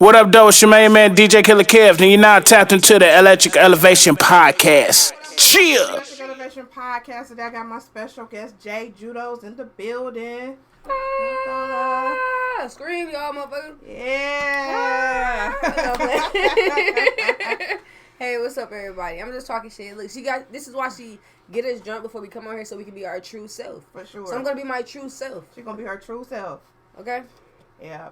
What up, though? It's your main man, DJ Killer Kev, and you're now tapped into the Electric Elevation Podcast. Chill! Electric Elevation Podcast. Today I got my special guest, Jade. Judo's in the building. Scream, y'all, motherfucker. Yeah. Hey, what's up, everybody? I'm just talking shit. Look, this is why she get us drunk before we come on here so we can be our true self. For sure. So I'm going to be my true self. She's going to be her true self. Okay? Yeah.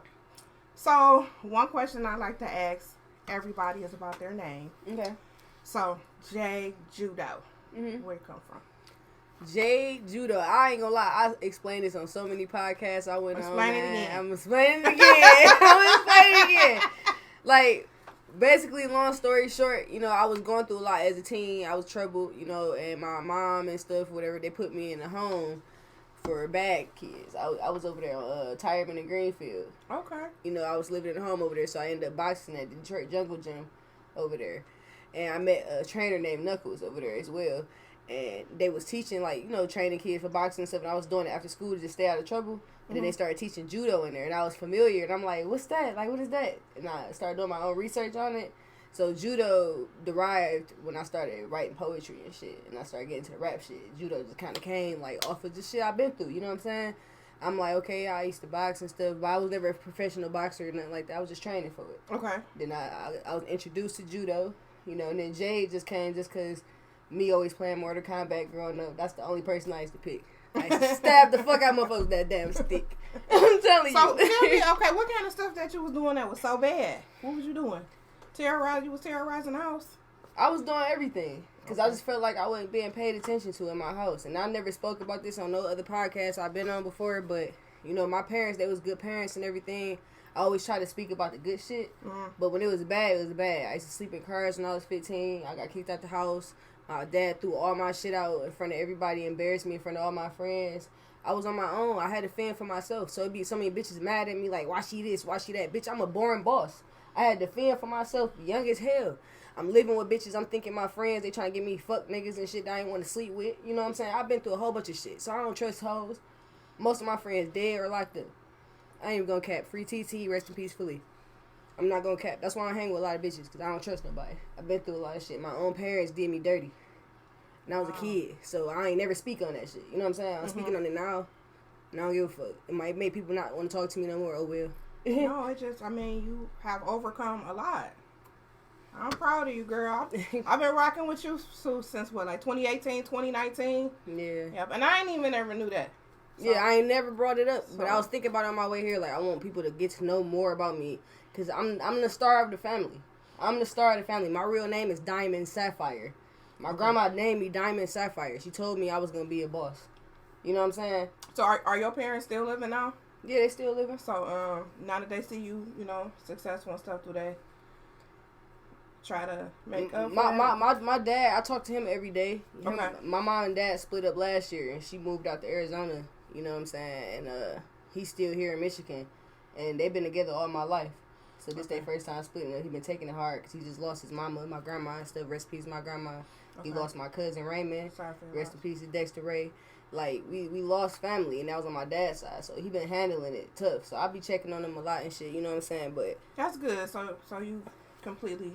So, one question I like to ask everybody is about their name. Okay. So, Jade Judo. Mm-hmm. Where you come from? Jade Judo. I ain't gonna lie. I explained this on so many podcasts. I went Explain on. it again. I'm explaining it again. I'm explaining it again. Like, basically, long story short, you know, I was going through a lot as a teen. I was troubled, you know, and my mom and stuff, whatever, they put me in a home for bad kids. I was over there on Tireman and Greenfield. Okay. You know, I was living in a home over there, so I ended up boxing at the Detroit Jungle Gym over there. And I met a trainer named Knuckles over there as well. And they was teaching, like, you know, training kids for boxing and stuff. And I was doing it after school to just stay out of trouble. And then they started teaching judo in there. And I was familiar. And I'm like, what's that? Like, what is that? And I started doing my own research on it. So judo derived when I started writing poetry and shit. And I started getting to the rap shit. Judo just kind of came, like, off of just shit I've been through. You know what I'm saying? I'm like, okay, I used to box and stuff. But I was never a professional boxer or nothing like that. I was just training for it. Okay. Then I was introduced to judo. You know, and then Jade just came just because me always playing Mortal Kombat growing up. That's the only person I used to pick. I used to stab the fuck out of motherfuckers with that damn stick. I'm telling So, you. tell me, okay, what kind of stuff that you was doing that was so bad? What was you doing? You was terrorizing the house? I was doing everything. Because I just felt like I wasn't being paid attention to in my house. And I never spoke about this on no other podcast I've been on before. But, you know, my parents, they was good parents and everything. I always try to speak about the good shit. But when it was bad, it was bad. I used to sleep in cars when I was 15. I got kicked out the house. My dad threw all my shit out in front of everybody, embarrassed me in front of all my friends. I was on my own. I had to fend for myself. So it'd be so many bitches mad at me like, why she this, why she that? Bitch, I'm a boring boss. I had to fend for myself, young as hell. I'm living with bitches. I'm thinking my friends, they trying to get me fuck niggas and shit that I ain't want to sleep with. You know what I'm saying? I've been through a whole bunch of shit. So I don't trust hoes. Most of my friends dead or locked up. I ain't even gonna cap. Free TT, rest in peace, fully. I'm not gonna cap. That's why I hang with a lot of bitches, because I don't trust nobody. I've been through a lot of shit. My own parents did me dirty. And I was a kid, so I ain't never speak on that shit. You know what I'm saying? I'm speaking on it now, and I don't give a fuck. It might make people not want to talk to me no more. Oh, well. No, it just, I mean, you have overcome a lot. I'm proud of you, girl. I've been rocking with you since, what, like 2018, 2019? Yeah. Yep, and I ain't even ever knew that. So, yeah, I ain't never brought it up, but I was thinking about it on my way here. Like, I want people to get to know more about me, because I'm the star of the family. I'm the star of the family. My real name is Diamond Sapphire. My grandma named me Diamond Sapphire. She told me I was going to be a boss. You know what I'm saying? So are your parents still living now? Yeah, they still living. So now that they see you, you know, successful and stuff, do they try to make up? My dad, I talk to him every day. Okay. My mom and dad split up last year, and she moved out to Arizona. You know what I'm saying? And he's still here in Michigan, and they've been together all my life. So this their first time splitting up. He been taking it hard because he just lost his mama, my grandma, and stuff. Rest in peace, my grandma. He lost my cousin Raymond. Rest in peace to Dexter Ray. Like, we lost family, and that was on my dad's side. So he been handling it tough. So I be checking on him a lot and shit. You know what I'm saying? But that's good. So you completely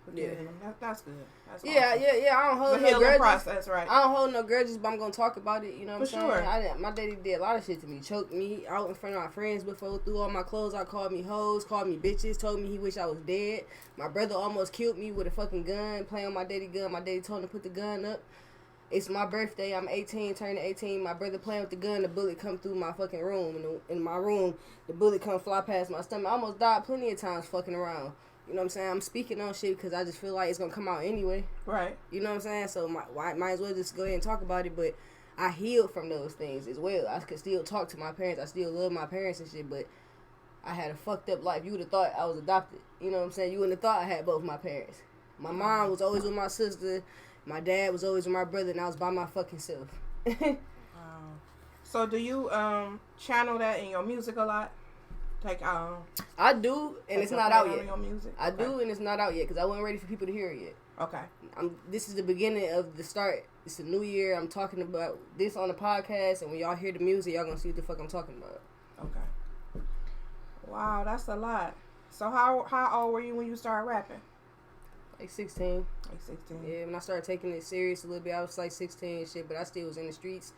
forget him. That's good. That's yeah, awesome. yeah. I don't hold the no grudges. Process, right? I don't hold no grudges, but I'm gonna talk about it. You know what For I'm saying? sure. My daddy did a lot of shit to me. Choked me out in front of my friends before, threw all my clothes out, called me hoes, called me bitches, told me he wished I was dead. My brother almost killed me with a fucking gun, playing on my daddy gun. My daddy told him to put the gun up. It's my birthday. I'm 18, turning 18. My brother playing with the gun. The bullet come through my fucking room. In my room, the bullet come fly past my stomach. I almost died plenty of times fucking around. You know what I'm saying? I'm speaking on shit because I just feel like it's going to come out anyway. Right. You know what I'm saying? So might as well just go ahead and talk about it. But I healed from those things as well. I could still talk to my parents. I still love my parents and shit. But I had a fucked up life. You would have thought I was adopted. You know what I'm saying? You wouldn't have thought I had both my parents. My mom was always with my sister. My dad was always with my brother, and I was by my fucking self. So do you channel that in your music a lot? I do, and it's not out yet. Your music? I do, and it's not out yet because I wasn't ready for people to hear it yet. Okay. This is the beginning of the start. It's a new year. I'm talking about this on the podcast, and when y'all hear the music, y'all gonna see what the fuck I'm talking about. Okay. Wow, that's a lot. So how old were you when you started rapping? Like 16. Like 16. Yeah, when I started taking it serious a little bit, I was like 16 and shit, but I still was in the streets.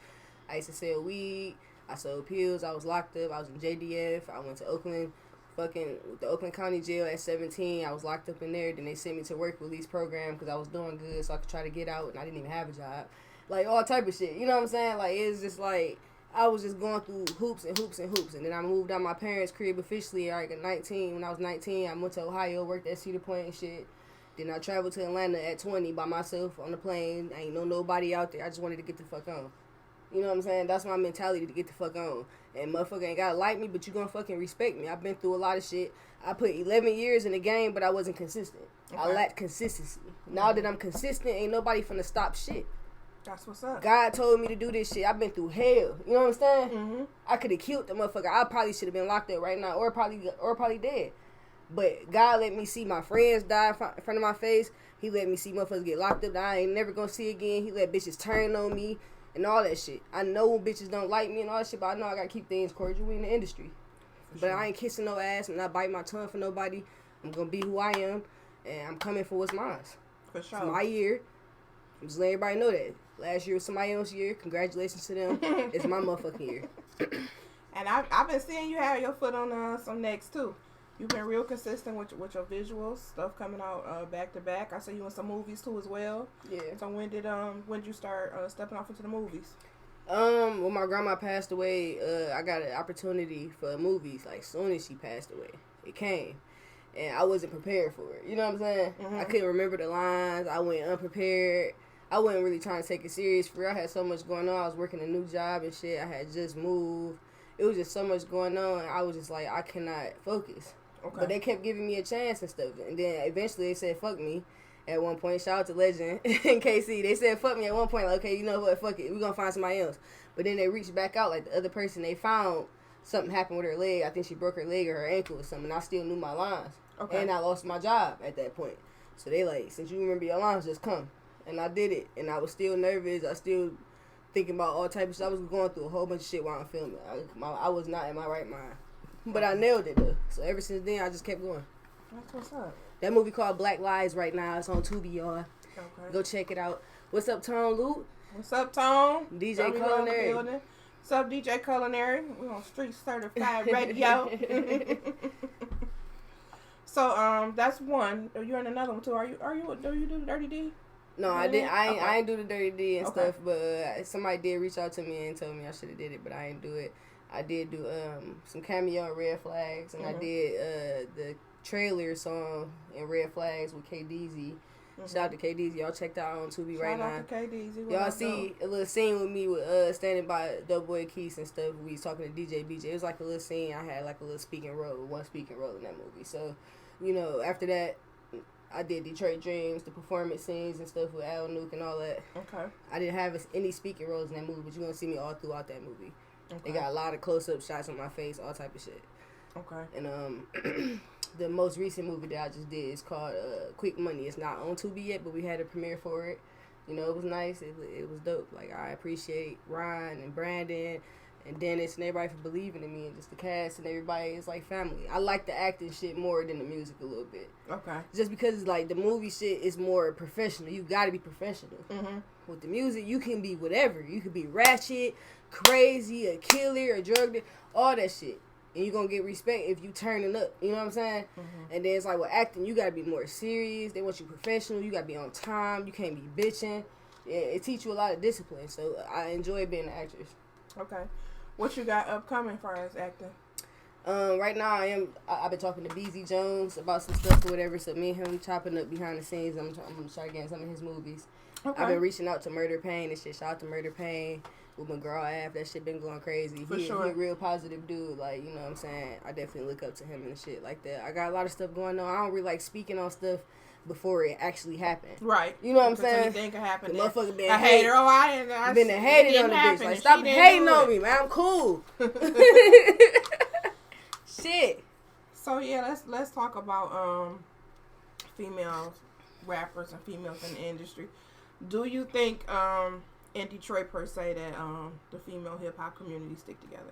I used to sell weed. I sold pills. I was locked up. I was in JDF. I went to Oakland, the Oakland County Jail at 17. I was locked up in there. Then they sent me to work release program because I was doing good, so I could try to get out, and I didn't even have a job. Like, all type of shit. You know what I'm saying? Like, it's just like, I was just going through hoops and hoops and hoops. And then I moved out my parents' crib officially at 19. When I was 19, I went to Ohio, worked at Cedar Point and shit. Then I traveled to Atlanta at 20 by myself on the plane. I ain't know nobody out there. I just wanted to get the fuck on. You know what I'm saying? That's my mentality, to get the fuck on. And motherfucker ain't gotta like me, but you gonna fucking respect me. I've been through a lot of shit. I put 11 years in the game, but I wasn't consistent. Okay. I lacked consistency. Now that I'm consistent, ain't nobody finna stop shit. That's what's up. God told me to do this shit. I've been through hell. You know what I'm saying? Mm-hmm. I could have killed the motherfucker. I probably should have been locked up right now, or probably dead. But God let me see my friends die in front of my face. He let me see motherfuckers get locked up that I ain't never gonna see again. He let bitches turn on me and all that shit. I know bitches don't like me and all that shit, but I know I gotta keep things cordial. We in the industry. But I ain't kissing no ass. I'm not biting my tongue for nobody. I'm gonna be who I am, and I'm coming for what's mine. For sure. It's my year. I'm just letting everybody know that. Last year was somebody else's year. Congratulations to them. It's my motherfucking year. And I've been seeing you have your foot on some necks too. You've been real consistent with your visuals, stuff coming out back to back. I see you in some movies too as well. Yeah. So when did you start stepping off into the movies? When my grandma passed away, I got an opportunity for movies. Like, soon as she passed away, it came, and I wasn't prepared for it. You know what I'm saying? Mm-hmm. I couldn't remember the lines. I went unprepared. I wasn't really trying to take it serious. For real, I had so much going on. I was working a new job and shit. I had just moved. It was just so much going on. I was just like, I cannot focus. Okay. But they kept giving me a chance and stuff. And then eventually they said, fuck me. At one point, shout out to Legend and KC. They said, fuck me at one point. Like, okay, you know what? Fuck it. We're going to find somebody else. But then they reached back out. Like, the other person, they found something happened with her leg. I think she broke her leg or her ankle or something. I still knew my lines. Okay. And I lost my job at that point. So they like, since you remember your lines, just come. And I did it. And I was still nervous. I still thinking about all type of shit. I was going through a whole bunch of shit while I'm filming. I was not in my right mind. But I nailed it, though. So ever since then, I just kept going. That's what's up. That movie called Black Lives right now. It's on Tubi, y'all. Okay. Go check it out. What's up, Tone Loot? What's up, Tone? DJ Culinary. What's up, DJ Culinary? We're on Street Certified Radio. So, that's one. You're in another one too. Do you do the Dirty D? No, I didn't. I ain't do the Dirty D and stuff, but somebody did reach out to me and told me I should have did it, but I ain't do it. I did do some cameo in Red Flags, and I did the trailer song in Red Flags with KDZ. Shout out to KDZ. Y'all check that out on Tubi right now. Shout out to KDZ. Y'all see a little scene with me with standing by Doughboy Keith and stuff. We was talking to DJ BJ. It was like a little scene. I had like a little one speaking role in that movie. So, you know, after that, I did Detroit Dreams, the performance scenes and stuff with Al Nuke and all that. Okay. I didn't have any speaking roles in that movie, but you're going to see me all throughout that movie. Okay. They got a lot of close-up shots on my face, all type of shit. Okay. And the most recent movie that I just did is called Quick Money. It's not on Tubi yet, but we had a premiere for it. You know, it was nice. It was dope. Like, I appreciate Ryan and Brandon and Dennis and everybody for believing in me, and just the cast and everybody. It's like family. I like the acting shit more than the music a little bit. Okay. Just because it's like the movie shit is more professional. You got to be professional. Mm-hmm. With the music, you can be whatever. You could be ratchet, crazy, a killer, a drug dealer, all that shit. And you're going to get respect if you turning up. You know what I'm saying? Mm-hmm. And then it's like with acting, you got to be more serious. They want you professional. You got to be on time. You can't be bitching. It teach you a lot of discipline. So I enjoy being an actress. Okay. What you got upcoming as far as acting? Right now I've been talking to BZ Jones about some stuff or whatever. So me and him, we chopping up behind the scenes. I'm going to try to get in some of his movies. Okay. I've been reaching out to Murder Pain and shit. Shout out to Murder Pain. With my girl Av, that shit been going crazy. He a real positive dude. Like, you know what I'm saying? I definitely look up to him and shit like that. I got a lot of stuff going on. I don't really like speaking on stuff before it actually happened. Right. You know what I'm saying? Anything can happen. The motherfucker been a hater. Oh, I been hated on the bitch. Like, stop hating on me, man. I'm cool. Shit. So yeah, let's talk about female rappers and females in the industry. Do you think in Detroit per se that the female hip hop community stick together?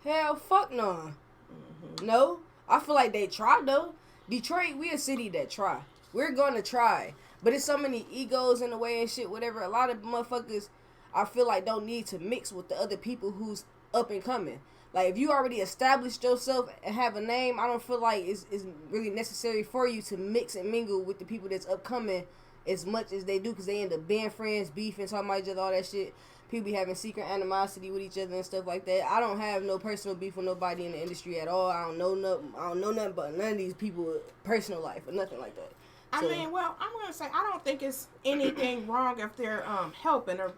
Hell, fuck no. Mm-hmm. No, I feel like they try though. Detroit, we a city that try. We're gonna try. But it's so many egos in the way and shit, whatever. A lot of motherfuckers, I feel like, don't need to mix with the other people who's up and coming. Like, if you already established yourself and have a name, I don't feel like it's really necessary for you to mix and mingle with the people that's upcoming as much as they do, because they end up being friends, beefing, talking about each other, all that shit. People be having secret animosity with each other and stuff like that. I don't have no personal beef with nobody in the industry at all. I don't know nothing but none of these people's personal life or nothing like that. I mean, well, I'm gonna say I don't think it's anything wrong if they're helping or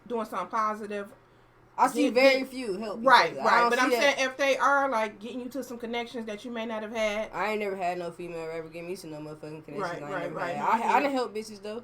doing something positive. I see very few help. Right. But I'm saying if they are like getting you to some connections that you may not have had. I ain't never had no female ever give me some no motherfucking connections. Right. I done help bitches though.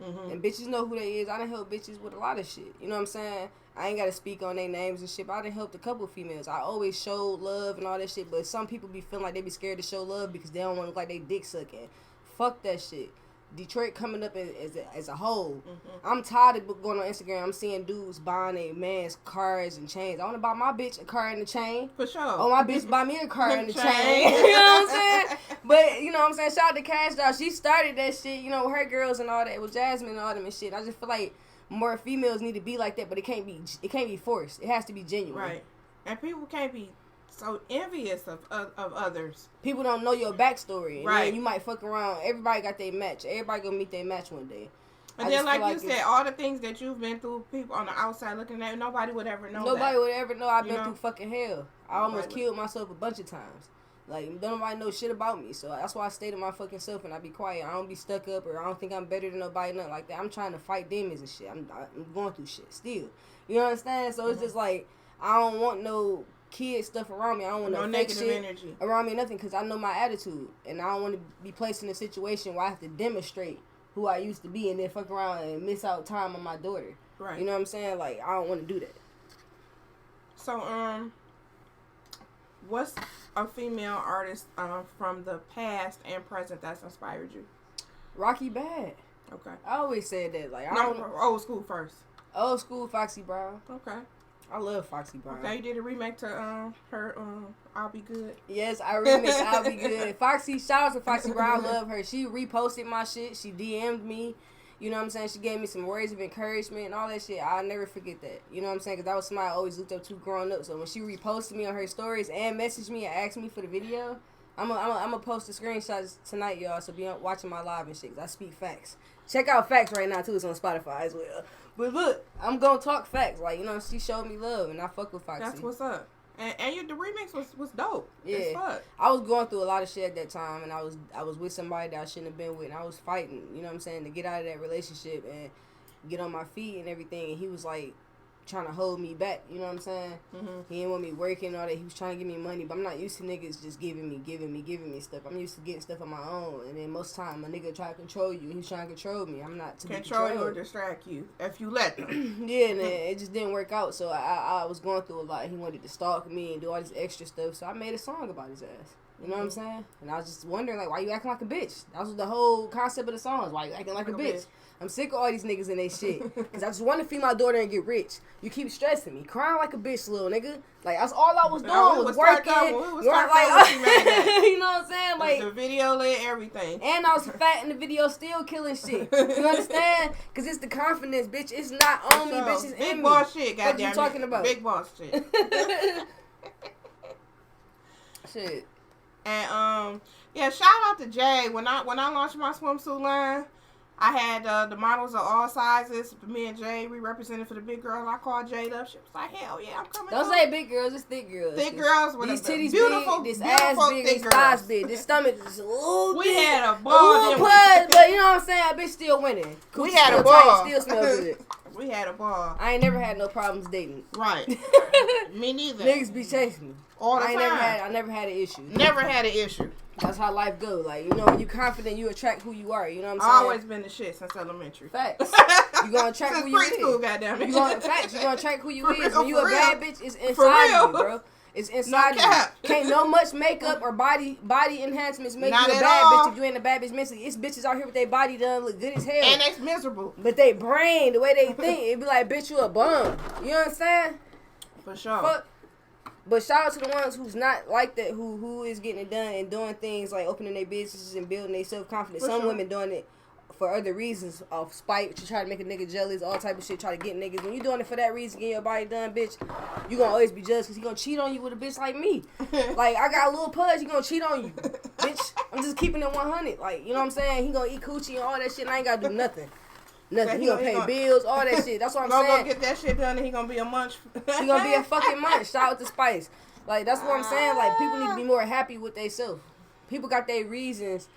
Mm-hmm. And bitches know who they is. I done help bitches with a lot of shit. You know what I'm saying? I ain't gotta speak on their names and shit, but I done helped a couple of females. I always showed love and all that shit, but some people be feeling like they be scared to show love because they don't want to look like they dick sucking. Fuck that shit. Detroit coming up as a whole. Mm-hmm. I'm tired of going on Instagram. I'm seeing dudes buying a man's cars and chains. I want to buy my bitch a car and a chain. For sure. Oh, my bitch buy me a car and a chain. You know what I'm saying? But, you know what I'm saying? Shout out to Cash Doll. She started that shit, you know, with her girls and all that, with Jasmine and all them and shit. I just feel like more females need to be like that, but it can't be forced. It has to be genuine. Right. And people can't be so envious of others. People don't know your backstory. Right. And you might fuck around. Everybody got their match. Everybody gonna meet their match one day. And then, like you said, all the things that you've been through, people on the outside looking at, nobody would ever know. Nobody would ever know I've been through fucking hell. I almost killed myself a bunch of times. Like, don't nobody know shit about me. So that's why I stay to my fucking self and I be quiet. I don't be stuck up or I don't think I'm better than nobody, nothing like that. I'm trying to fight demons and shit. I'm going through shit still. You know what I'm saying? So it's just like, I don't want no kid stuff around me. I don't want no negative shit energy around me, nothing, because I know my attitude, and I don't want to be placed in a situation where I have to demonstrate who I used to be and then fuck around and miss out time on my daughter. Right. You know what I'm saying? Like, I don't want to do that. So, what's a female artist from the past and present that's inspired you? Rocky Bad. Okay. I always said that. Like, old school first. Old school Foxy Brown. Okay. I love Foxy Brown. Okay, you did a remake to her I'll Be Good. Yes, I remixed I'll Be Good. Foxy, shout out to Foxy Brown. I love her. She reposted my shit. She DM'd me. You know what I'm saying? She gave me some words of encouragement and all that shit. I'll never forget that. You know what I'm saying? Because that was somebody I always looked up to growing up. So when she reposted me on her stories and messaged me and asked me for the video, I'm gonna post the screenshots tonight, y'all. So be watching my live and shit. Cause I speak facts. Check out Facts right now too. It's on Spotify as well. But look, I'm gonna talk facts. Like, you know, she showed me love, and I fuck with Foxy. That's what's up. And the remix was dope. Yeah, I was going through a lot of shit at that time, and I was with somebody that I shouldn't have been with, and I was fighting. You know what I'm saying, to get out of that relationship and get on my feet and everything. And he was like trying to hold me back. You know what I'm saying? Mm-hmm. He didn't want me working and all that. He was trying to give me money, but I'm not used to niggas just giving me stuff. I'm used to getting stuff on my own. And then most time a nigga try to control you. He's trying to control me. I'm not to control you or distract you if you let them. Yeah, and it just didn't work out. So I was going through a lot. He wanted to stalk me and do all this extra stuff. So I made a song about his ass. You know what I'm saying? And I was just wondering, like, why you acting like a bitch? That was the whole concept of the songs. Why you acting like a bitch? I'm sick of all these niggas and they shit. Because I just want to feed my daughter and get rich. You keep stressing me. Crying like a bitch, little nigga. Like, that's all I was doing was working. You know what I'm saying? Like, the video lit, everything. And I was fat in the video, still killing shit. You understand? Because it's the confidence, bitch. It's not on me, bitch. It's in me. Big boss shit, goddamn. What you talking about? Big boss shit. Shit. And yeah, shout out to Jade. When I launched my swimsuit line, I had the models of all sizes. Me and Jade, we represented for the big girls. I called Jade up. She was like, "Hell yeah, I'm coming." Don't say big girls, it's thick girls. Thick girls with these titties beautiful, big, this ass big, this thighs big, this stomach is a little big. We had a ball. A little pud, but you know what I'm saying? That bitch still winning. We had a ball. Still smell good. We had a ball. I ain't never had no problems dating. Right. Me neither. Niggas be chasing me. All the time. I never had an issue. Never had an issue. That's how life goes. Like, you know, when you confident, you attract who you are. You know what I'm saying? I've always been the shit since elementary. Facts. You gonna attract who you is. Preschool, goddamn it. You gonna attract who you is. When you a bad bitch, it's inside you, bro. It's inside you. Can't no much makeup or body enhancements make you a bad bitch if you ain't a bad bitch mentally. It's bitches out here with their body done look good as hell. And they miserable. But they brain, the way they think, it be like, bitch, you a bum. You know what I'm saying? For sure. Fuck. But shout out to the ones who's not like that, who is getting it done and doing things like opening their businesses and building their self-confidence. Some women doing it for other reasons, of spite, to try to make a nigga jealous, all type of shit, try to get niggas. When you doing it for that reason, getting your body done, bitch, you gonna always be judged because he gonna cheat on you with a bitch like me. Like, I got a little pudge, he gonna cheat on you, bitch. I'm just keeping it 100. Like, you know what I'm saying? He gonna eat coochie and all that shit, and I ain't gotta do nothing. Nothing. He gonna pay bills, all that shit. That's what I'm saying. Go get that shit done and he gonna be a munch. He gonna be a fucking munch. Shout out to Spice. Like, that's what I'm saying. Like, people need to be more happy with themselves. People got their reasons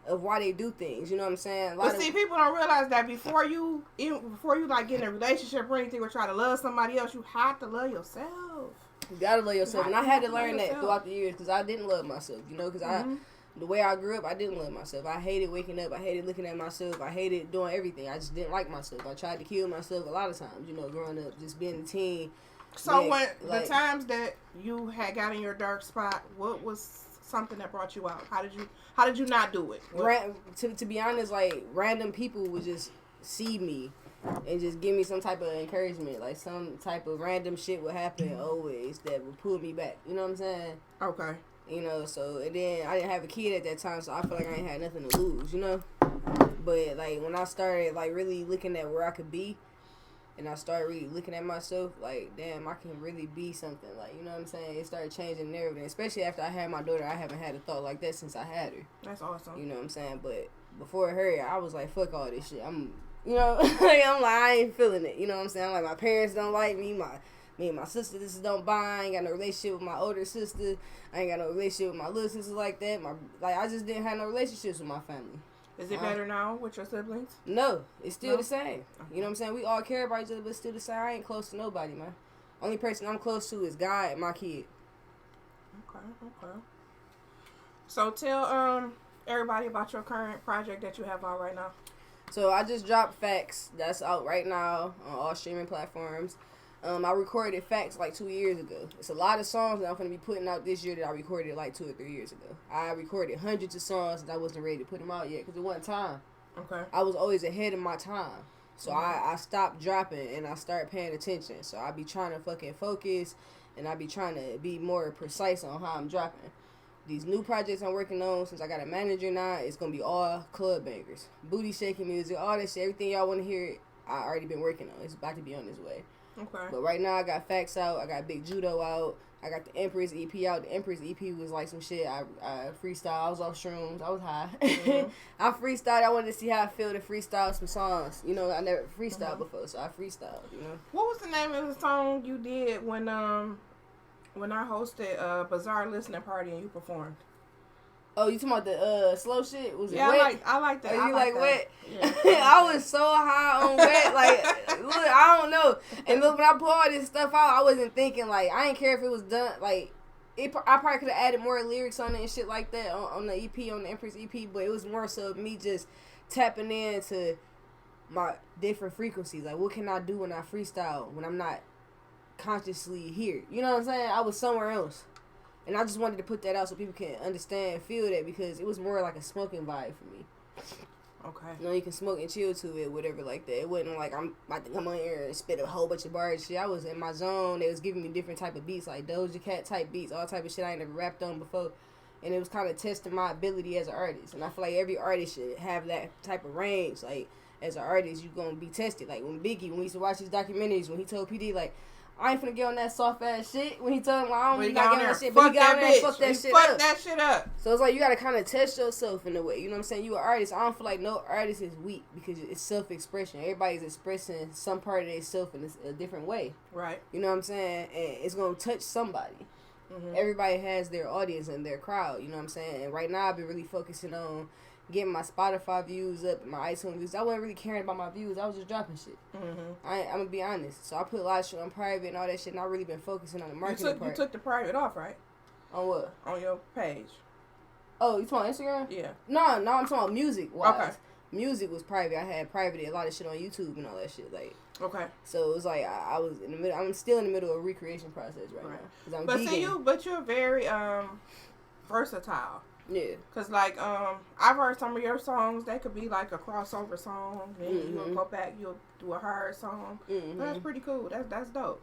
of why they do things. You know what I'm saying? But see, people don't realize that before you like get in a relationship or anything or try to love somebody else, you have to love yourself. You gotta love yourself. And I had to learn that throughout the years because I didn't love myself. You know, because the way I grew up, I didn't love myself. I hated waking up. I hated looking at myself. I hated doing everything. I just didn't like myself. I tried to kill myself a lot of times, you know, growing up, just being a teen. So when the times that you had got in your dark spot, what was something that brought you out? How did you not do it? To be honest, like, random people would just see me and just give me some type of encouragement. Like, some type of random shit would happen always that would pull me back. You know what I'm saying? Okay. You know, so, and then I didn't have a kid at that time, so I feel like I ain't had nothing to lose, you know? But, like, when I started, like, really looking at where I could be, and I started really looking at myself, like, damn, I can really be something. Like, you know what I'm saying? It started changing the narrative. Especially after I had my daughter, I haven't had a thought like that since I had her. That's awesome. You know what I'm saying? But before her, I was like, fuck all this shit. You know, like, I'm like, I ain't feeling it. You know what I'm saying? I'm like, my parents don't like me. Me and my sister, this don't bind. I ain't got no relationship with my older sister. I ain't got no relationship with my little sister like that. I just didn't have no relationships with my family. Is it better now with your siblings? No, it's still the same. You know what I'm saying? We all care about each other, but it's still the same. I ain't close to nobody, man. Only person I'm close to is God and my kid. Okay. So tell everybody about your current project that you have out right now. So I just dropped Facts. That's out right now on all streaming platforms. I recorded Facts like 2 years ago. It's a lot of songs that I'm going to be putting out this year that I recorded like 2 or 3 years ago. I recorded hundreds of songs and I wasn't ready to put them out yet because it wasn't time. Okay. I was always ahead of my time. So I stopped dropping and I started paying attention. So I be trying to fucking focus and I be trying to be more precise on how I'm dropping. These new projects I'm working on, since I got a manager now, it's going to be all club bangers. Booty shaking music, all that shit. Everything y'all want to hear, I already been working on. It's about to be on its way. Okay. But right now I got Facts out. I got Big Judo out. I got the Empress EP out. The Empress EP was like some shit. I freestyle. I was off shrooms. I was high. Mm-hmm. I freestyled. I wanted to see how I feel to freestyle some songs. You know, I never freestyled before, so I freestyled. You know. What was the name of the song you did when I hosted a Bazaar listening party and you performed? Oh, you talking about the slow shit? Was it Wet? I like that. Oh, you like Wet? Yeah. I was so high on Wet. Like, look, I don't know. And look, when I put all this stuff out, I wasn't thinking, like, I didn't care if it was done, like, I probably could have added more lyrics on it and shit like that on the EP, on the Empress EP, but it was more so me just tapping into my different frequencies. Like, what can I do when I freestyle when I'm not consciously here? You know what I'm saying? I was somewhere else. And I just wanted to put that out so people can understand and feel that because it was more like a smoking vibe for me. Okay. You know, you can smoke and chill to it, whatever like that. It wasn't like I'm about to come on here and spit a whole bunch of bars and shit. I was in my zone. They was giving me different type of beats, like Doja Cat type beats, all type of shit I ain't never rapped on before. And it was kind of testing my ability as an artist. And I feel like every artist should have that type of range. Like, as an artist, you going to be tested. Like, when we used to watch his documentaries, when he told PD, like, I ain't finna get on that soft ass shit. When he told him, well, I don't really not get on that shit, but he got on there and fucked that shit up. So it's like you gotta kind of test yourself in a way. You know what I'm saying? You an artist. I don't feel like no artist is weak because it's self-expression. Everybody's expressing some part of themselves in a different way. Right. You know what I'm saying? And it's gonna touch somebody. Mm-hmm. Everybody has their audience and their crowd. You know what I'm saying? And right now I've been really focusing on getting my Spotify views up and my iTunes views. I wasn't really caring about my views. I was just dropping shit. Mm-hmm. I'm going to be honest. So I put a lot of shit on private and all that shit, and I really been focusing on the marketing part. You took the private off, right? On what? On your page. Oh, you talking Instagram? Yeah. No, I'm talking about music-wise. Okay. Music was private. I had privated a lot of shit on YouTube and all that shit. Like. Okay. So it was like I was in the middle. I'm still in the middle of a recreation process right now. 'Cause I'm vegan. But you're very versatile. Yeah. Cause like I've heard some of your songs. They could be like a crossover song. Then you'll go back. You'll do a hard song. Mm-hmm. That's pretty cool. That's dope.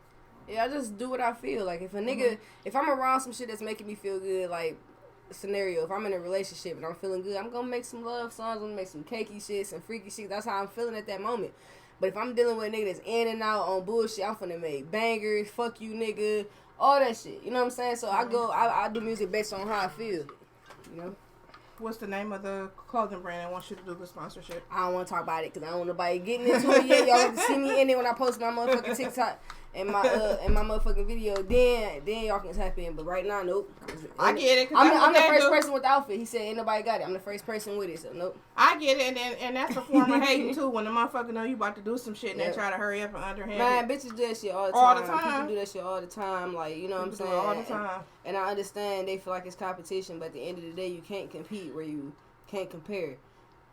Yeah, I just do what I feel. Like, if a nigga, if I'm around some shit that's making me feel good, like, scenario, if I'm in a relationship and I'm feeling good, I'm gonna make some love songs, I'm gonna make some cakey shit, some freaky shit. That's how I'm feeling at that moment. But if I'm dealing with a nigga that's in and out on bullshit, I'm finna make bangers, fuck you nigga, all that shit. You know what I'm saying? So I do music based on how I feel. You know? What's the name of the clothing brand that wants you to do the sponsorship? I don't want to talk about it because I don't want nobody getting into it yet. Y'all have to see me in there when I post my motherfucking TikTok and my motherfucking video. Then y'all can tap in. But right now, nope. I get it. I'm the first person with the outfit. He said ain't nobody got it. I'm the first person with it. So nope. I get it, and that's a form of hating too. When the motherfucker know you about to do some shit and they try to hurry up and underhand. Man, bitches do that shit all the time. All the time. People do that shit all the time. Like, you know what I'm saying? All the time. And I understand they feel like it's competition, but at the end of the day, you can't compete where you can't compare.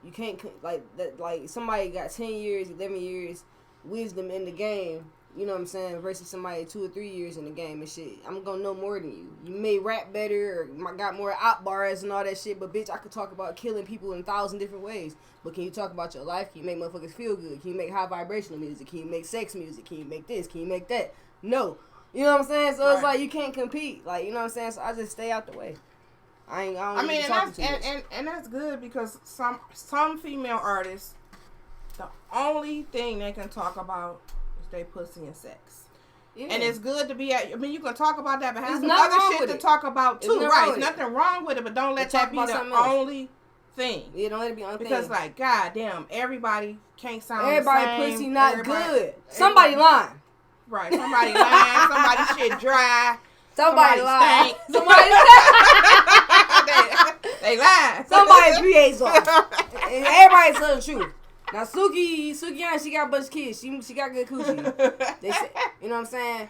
You can't like that. Like, somebody got 10 years, 11 years wisdom in the game. You know what I'm saying? Versus somebody 2 or 3 years in the game and shit. I'm gonna know more than you. You may rap better or got more out bars and all that shit, but bitch, I could talk about killing people in 1,000 different ways. But can you talk about your life? Can you make motherfuckers feel good? Can you make high vibrational music? Can you make sex music? Can you make this? Can you make that? No. You know what I'm saying? So It's like you can't compete. Like, you know what I'm saying? So I just stay out the way. I mean, and that's good because some female artists, the only thing they can talk about is they pussy and sex. Yeah. And it's good to be at. I mean, you can talk about that, but have some other shit to talk about too, right? There's nothing wrong with it, but don't let that be the only thing. Yeah, don't let it be the only thing. Because, like, goddamn, everybody can't sound everybody the same. Pussy not good. Somebody lying. Right, somebody lying. Somebody shit dry. Somebody lying. Somebody they lie. Somebody's PA's off. And everybody telling the truth. Now Suki, she got a bunch of kids. She got good coochie. They say, you know what I'm saying?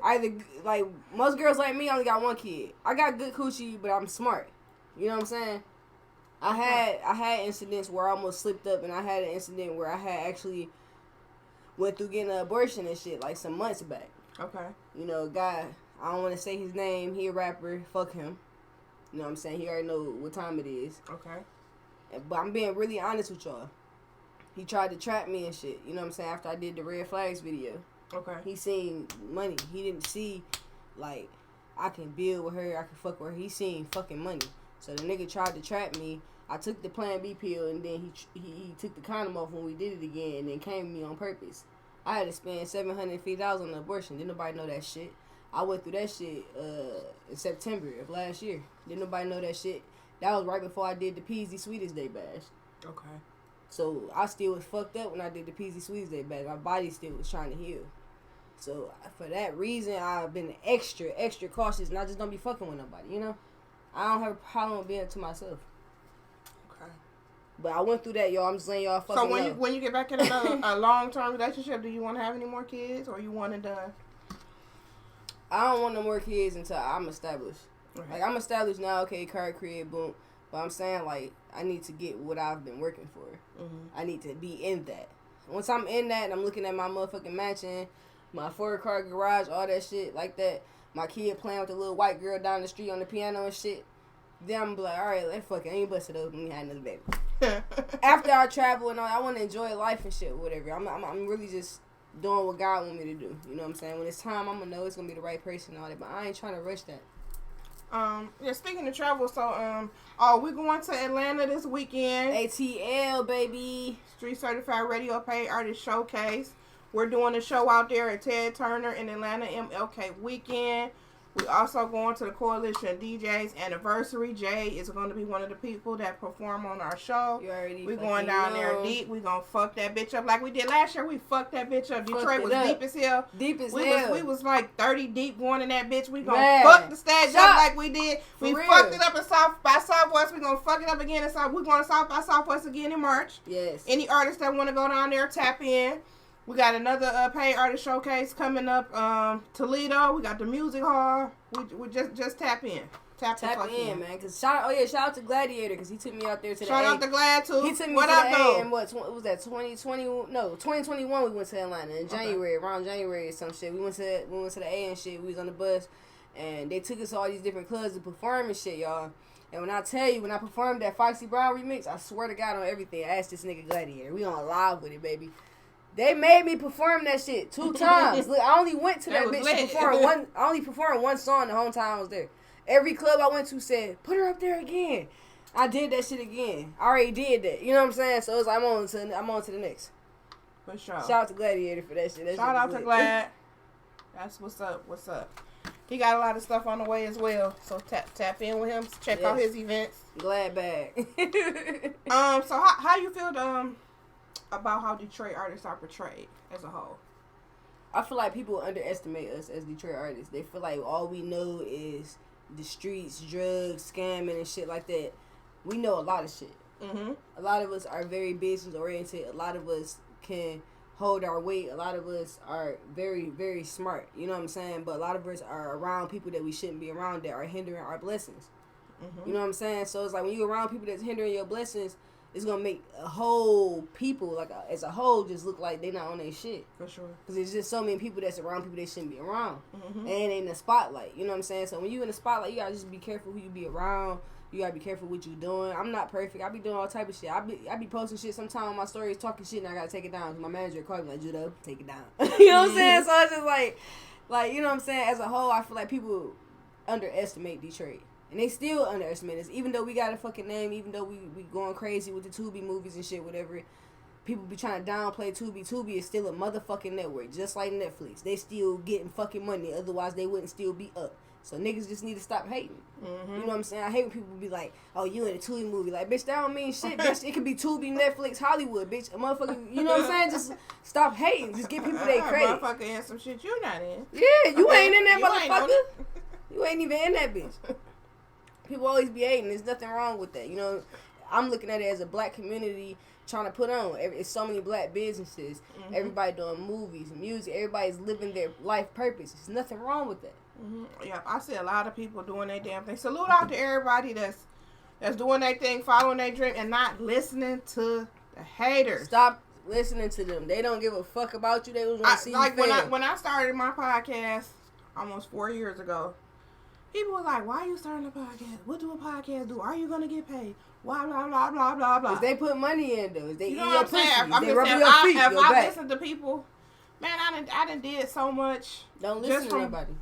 Either like most girls like me only got one kid. I got good coochie, but I'm smart. You know what I'm saying? I had incidents where I almost slipped up, and I had an incident where I had actually went through getting an abortion and shit like some months back. Okay. You know, guy. I don't want to say his name. He a rapper. Fuck him. You know what I'm saying? He already know what time it is. Okay. But I'm being really honest with y'all. He tried to trap me and shit. You know what I'm saying? After I did the Red Flags video. Okay. He seen money. He didn't see, like, I can build with her. I can fuck with her. He seen fucking money. So the nigga tried to trap me. I took the Plan B pill, and then he took the condom off when we did it again, and then came to me on purpose. I had to spend $750 on the abortion. Didn't nobody know that shit. I went through that shit in September of last year. Didn't nobody know that shit. That was right before I did the Peasy Sweetest Day bash. Okay. So I still was fucked up when I did the Peasy Sweetest Day bash. My body still was trying to heal. So for that reason, I've been extra cautious, and I just don't be fucking with nobody, you know? I don't have a problem with being to myself. Okay. But I went through that, y'all. I'm just letting y'all fucking know. So when you get back in a long-term relationship, do you want to have any more kids, or you want it done? I don't want no more kids until I'm established. Okay. Like, I'm established now, okay, car create, boom. But I'm saying, like, I need to get what I've been working for. Mm-hmm. I need to be in that. Once I'm in that and I'm looking at my motherfucking mansion, my 4-car garage, all that shit like that, my kid playing with the little white girl down the street on the piano and shit, then I'm like, all right, let's fucking, ain't bust it open, we had another baby. After I travel and all, I want to enjoy life and shit, whatever. I'm really just doing what God want me to do. You know what I'm saying? When it's time, I'm gonna know it's gonna be the right person and all that. But I ain't trying to rush that. Yeah. Speaking of travel, so we're going to Atlanta this weekend. ATL, baby. Street Certified Radio Paid Artist Showcase. We're doing a show out there at Ted Turner in Atlanta MLK weekend. We also going to the Coalition DJs anniversary. Jade is going to be one of the people that perform on our show. You already we going down there deep. We gonna fuck that bitch up like we did last year. We fucked that bitch up. Detroit was deep as hell. Deep as hell. We was like 30 deep going in that bitch. We gonna fuck the stage up like we did. We fucked it up in South by Southwest. We gonna fuck it up again in South. We going to South by Southwest again in March. Yes. Any artists that want to go down there, tap in. We got another paid artist showcase coming up. Toledo. We got the music hall. We just tap in. Tap in, man. Cause shout out to Gladiator, cause he took me out there to the shout out to Glad too. He took me what to up, the though? A in what was that 2020? No, 2021. We went to Atlanta in January, around January or some shit. We went to the A and shit. We was on the bus, and they took us to all these different clubs to perform and shit, y'all. And when I tell you, when I performed that Foxy Brown remix, I swear to God on everything, I asked this nigga Gladiator. We on live with it, baby. They made me perform that shit 2 times. Look, I only went to that bitch to perform one. I only performed one song the whole time I was there. Every club I went to said, "Put her up there again." I did that shit again. I already did that. You know what I'm saying? So it's like, I'm on to the next. For sure. Shout out to Gladiator for that shit. Shout out to Glad. That's what's up. What's up? He got a lot of stuff on the way as well. So tap in with him. Check out his events. Glad bag. So how you feel about how Detroit artists are portrayed as a whole? I feel like people underestimate us as Detroit artists. They feel like all we know is the streets, drugs, scamming, and shit like that. We know a lot of shit. Mm-hmm. A lot of us are very business oriented. A lot of us can hold our weight. A lot of us are very, very smart. You know what I'm saying? But a lot of us are around people that we shouldn't be around that are hindering our blessings. Mm-hmm. You know what I'm saying? So it's like when you're around people that's hindering your blessings, it's gonna make a whole people as a whole just look like they not on their shit. For sure. Because there's just so many people that's around people they shouldn't be around, and in the spotlight. You know what I'm saying? So when you in the spotlight, you gotta just be careful who you be around. You gotta be careful what you doing. I'm not perfect. I be doing all type of shit. I be posting shit sometimes on my stories, talking shit, and I gotta take it down. Cause my manager called me like, Judo, take it down. You know what I'm saying? So it's just like you know what I'm saying. As a whole, I feel like people underestimate Detroit. And they still underestimate us. Even though we got a fucking name, even though we going crazy with the Tubi movies and shit, whatever, people be trying to downplay Tubi. Tubi is still a motherfucking network, just like Netflix. They still getting fucking money. Otherwise, they wouldn't still be up. So niggas just need to stop hating. Mm-hmm. You know what I'm saying? I hate when people be like, oh, you in a Tubi movie. Like, bitch, that don't mean shit, bitch. It could be Tubi, Netflix, Hollywood, bitch. A motherfucker, you know what I'm saying? Just stop hating. Just give people their credit. Motherfucker in some shit you not in. Yeah, you ain't in that motherfucker. You ain't even in that bitch. People always be hating. There's nothing wrong with that. You know, I'm looking at it as a black community trying to put on. It's so many black businesses. Mm-hmm. Everybody doing movies, music. Everybody's living their life purpose. There's nothing wrong with that. Mm-hmm. Yeah, I see a lot of people doing their damn thing. Salute out to everybody that's doing their thing, following their dream, and not listening to the haters. Stop listening to them. They don't give a fuck about you. They was want to see you fail. When I started my podcast almost 4 years ago, people were like, why are you starting a podcast? What do a podcast do? Are you going to get paid? Blah, blah, blah, blah, blah, blah. They put money in those. They you eat know your what I'm pussy. saying? They rub your feet. If I listen to people, man, I done did so much. Don't listen to nobody.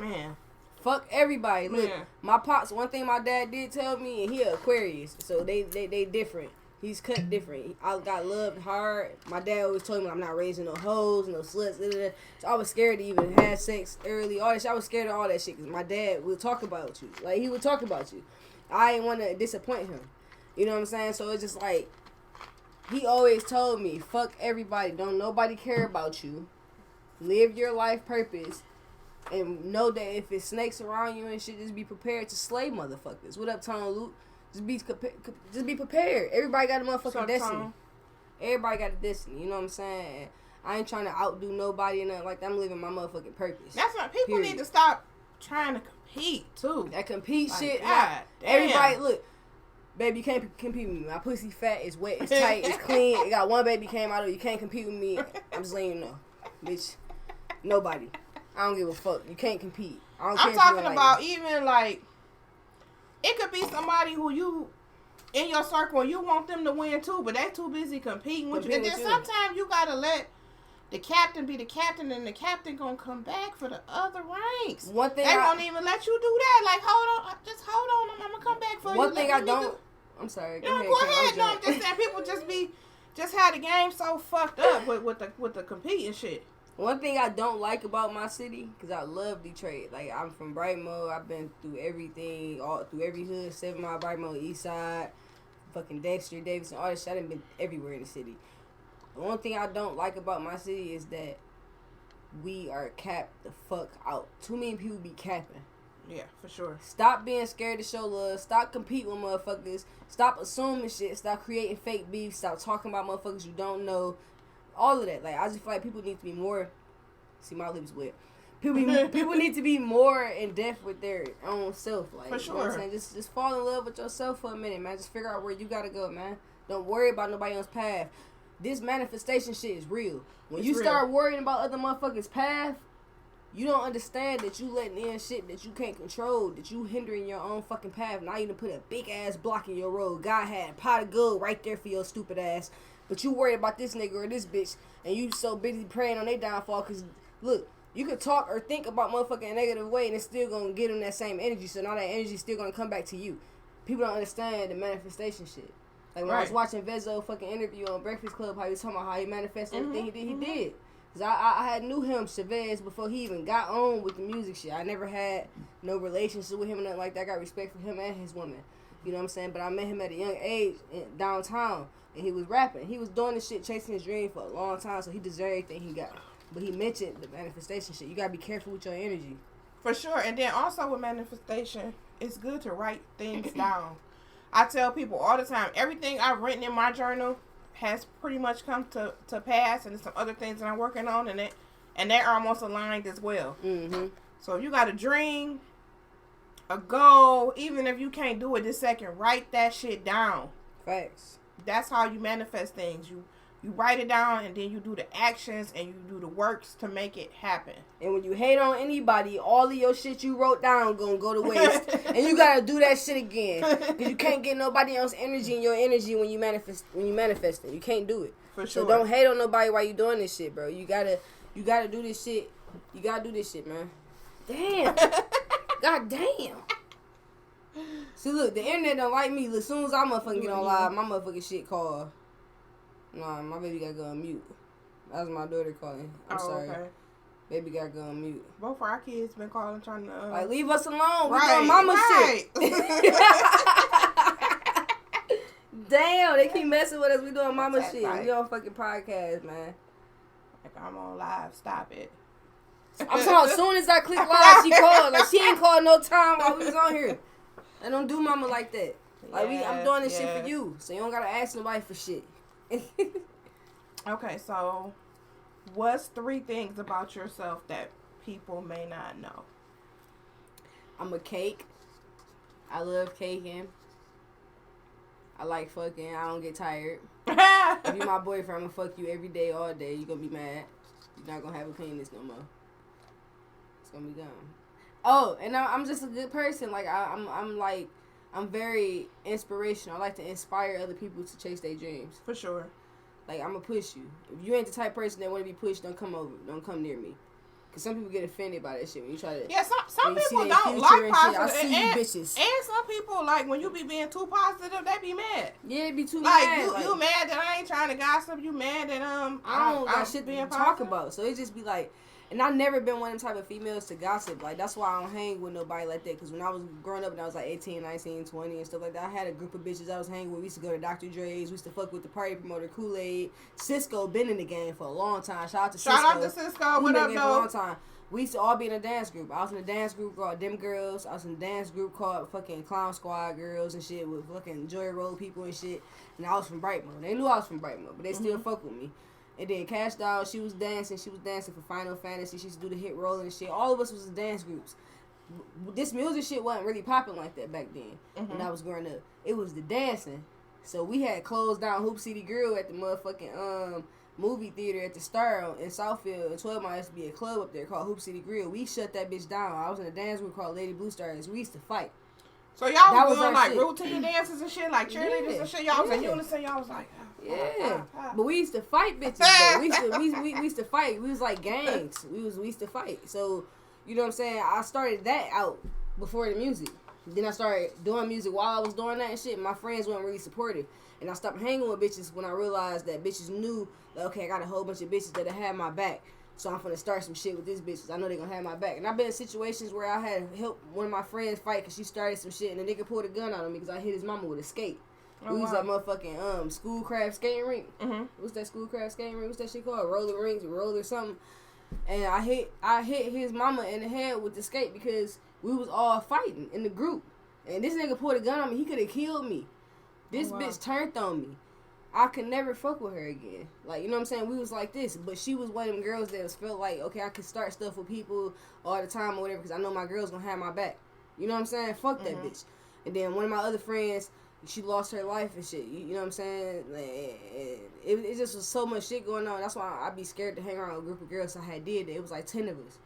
Man. Fuck everybody. Look, man. My pops, one thing my dad did tell me, and he an Aquarius, so they different. He's cut different. I got loved hard. My dad always told me I'm not raising no hoes, no sluts. So I was scared to even have sex early. All that shit. I was scared of all that shit because my dad would talk about you. Like, he would talk about you. I didn't want to disappoint him. You know what I'm saying? So it's just like, he always told me, fuck everybody. Don't nobody care about you. Live your life purpose. And know that if it's snakes around you and shit, just be prepared to slay motherfuckers. What up, Tone Luke? Just be prepared. Everybody got a motherfucking destiny. Everybody got a destiny. You know what I'm saying? I ain't trying to outdo nobody and nothing like that. I'm living my motherfucking purpose. That's what people need to stop trying to compete too. That compete like, shit. God, everybody look. Baby, you can't compete with me. My pussy fat, it's wet, it's tight, it's clean. It got one baby came out of it. You can't compete with me. I'm just letting you know. Bitch, nobody. I don't give a fuck. You can't compete. I'm talking about even like, it could be somebody who you, in your circle, and you want them to win too, but they too busy competing with you. And then sometimes you gotta let the captain be the captain, and the captain gonna come back for the other ranks. One thing they won't even let you do that. Like, hold on, just hold on. I'm gonna come back for you. One thing I don't. I'm sorry. Go ahead. No, I'm just saying people just had the game so fucked up with the competing shit. One thing I don't like about my city, because I love Detroit. Like, I'm from Brightmoor. I've been through everything, all through every hood, 7 Mile, Brightmoor, East Side, fucking Dexter, Davidson, all this shit. I done been everywhere in the city. The one thing I don't like about my city is that we are capped the fuck out. Too many people be capping. Yeah, for sure. Stop being scared to show love. Stop competing with motherfuckers. Stop assuming shit. Stop creating fake beef. Stop talking about motherfuckers you don't know. All of that. Like, I just feel like people need to be more. See, my lips wet. People need to be more in depth with their own self. Like, for sure. You know what I'm saying? Just fall in love with yourself for a minute, man. Just figure out where you gotta go, man. Don't worry about nobody else's path. This manifestation shit is real. When you start worrying about other motherfuckers' path, You don't understand that you letting in shit that you can't control, that you hindering your own fucking path. Now you done put a big ass block in your road. God had a pot of gold right there for your stupid ass. But you worried about this nigga or this bitch, and you so busy praying on their downfall. Cause look, you could talk or think about motherfucking a negative way, and it's still gonna give them that same energy. So now that energy is still gonna come back to you. People don't understand the manifestation shit. Like when I was watching Vezo fucking interview on Breakfast Club, how he was talking about how he manifested everything he did. Cause I had knew him, Chavez, before he even got on with the music shit. I never had no relationship with him or nothing like that. I got respect for him and his woman. You know what I'm saying? But I met him at a young age downtown, and he was rapping. He was doing this shit, chasing his dream for a long time, so he deserved everything he got. But he mentioned the manifestation shit. You gotta be careful with your energy. For sure. And then also with manifestation, it's good to write things down. I tell people all the time, everything I've written in my journal has pretty much come to pass, and there's some other things that I'm working on, and they're almost aligned as well. Mm-hmm. So if you got a dream, a goal, even if you can't do it this second, write that shit down. Facts. That's how you manifest things. You write it down, and then you do the actions and you do the works to make it happen. And when you hate on anybody, all of your shit you wrote down gonna go to waste. And you gotta do that shit again. Because you can't get nobody else's energy in your energy when you manifest it. You can't do it. For sure. So don't hate on nobody while you doing this shit, bro. You gotta do this shit. You gotta do this shit, man. Damn. God damn. See, look, the internet don't like me. Look, as soon as I motherfucking get on live, my motherfucking shit call. Nah, my baby gotta go on mute. That was my daughter calling. I'm sorry. Okay. Baby gotta go on mute. Both our kids been calling trying to... like, leave us alone. We doing mama shit. Damn, they keep messing with us. We doing mama shit. Right. We on fucking podcast, man. Like, I'm on live. Stop it. I'm talking about as soon as I click live, she called. Like, she ain't called no time while we was on here. I don't do mama like that. Like, I'm doing this shit for you. So you don't gotta ask nobody for shit. Okay, so what's 3 things about yourself that people may not know? I'm a cake. I love caking. I like fucking. I don't get tired. If you my boyfriend, I'm gonna fuck you every day, all day. You gonna be mad. You're not gonna have a penis no more. It's gonna be gone. Oh, and I'm just a good person. Like I'm very inspirational. I like to inspire other people to chase their dreams. For sure. Like, I'm going to push you. If you ain't the type of person that want to be pushed, don't come over. Don't come near me. Because some people get offended by that shit when you try to... Yeah, some people don't like positive. I see you bitches. And some people, like, when you be being too positive, they be mad. Yeah, it be too mad. Like, you mad that I ain't trying to gossip. You mad that, I don't got shit to talk about. So it just be like... And I've never been one of them type of females to gossip. Like, that's why I don't hang with nobody like that. Because when I was growing up and I was like 18, 19, 20 and stuff like that, I had a group of bitches I was hanging with. We used to go to Dr. Dre's. We used to fuck with the party promoter Kool-Aid. Cisco been in the game for a long time. Shout out to Cisco. Shout out to Cisco. What up, though? For a long time. We used to all be in a dance group. I was in a dance group called Them Girls. I was in a dance group called fucking Clown Squad Girls and shit with fucking Joy Roll people and shit. And I was from Brightmore. They knew I was from Brightmore, but they still fuck with me. And then Cash Doll, she was dancing for Final Fantasy. She used to do the hit rolling and shit. All of us was in dance groups. This music shit wasn't really popping like that back then when I was growing up. It was the dancing. So we had closed down Hoop City Grill at the motherfucking movie theater at the Star in Southfield. And 12 Mile used to be a club up there called Hoop City Grill. We shut that bitch down. I was in a dance group called Lady Blue Stars. We used to fight. So y'all was doing like routine dances and shit, like cheerleaders and shit. Y'all was in unison. Y'all was like, but we used to fight bitches. Though. We used to fight. We was like gangs. We used to fight. So you know what I'm saying. I started that out before the music. Then I started doing music while I was doing that and shit. My friends weren't really supportive, and I stopped hanging with bitches when I realized that bitches knew that okay, I got a whole bunch of bitches that had my back. So I'm finna start some shit with these bitches. I know they gonna have my back. And I've been in situations where I had helped one of my friends fight because she started some shit and the nigga pulled a gun on him because I hit his mama with a skate. We was at motherfucking Schoolcraft skating rink. What's that Schoolcraft skating rink? What's that shit called? Roller rinks, roller something. And I hit his mama in the head with the skate because we was all fighting in the group. And this nigga pulled a gun on me. He could have killed me. This bitch turned on me. I could never fuck with her again. Like, you know what I'm saying? We was like this. But she was one of them girls that felt like, okay, I could start stuff with people all the time or whatever because I know my girl's gonna have my back. You know what I'm saying? Fuck that bitch. And then one of my other friends, she lost her life and shit. You know what I'm saying? Like, it just was so much shit going on. That's why I'd be scared to hang around with a group of girls. So I had did that. It was like 10 of us.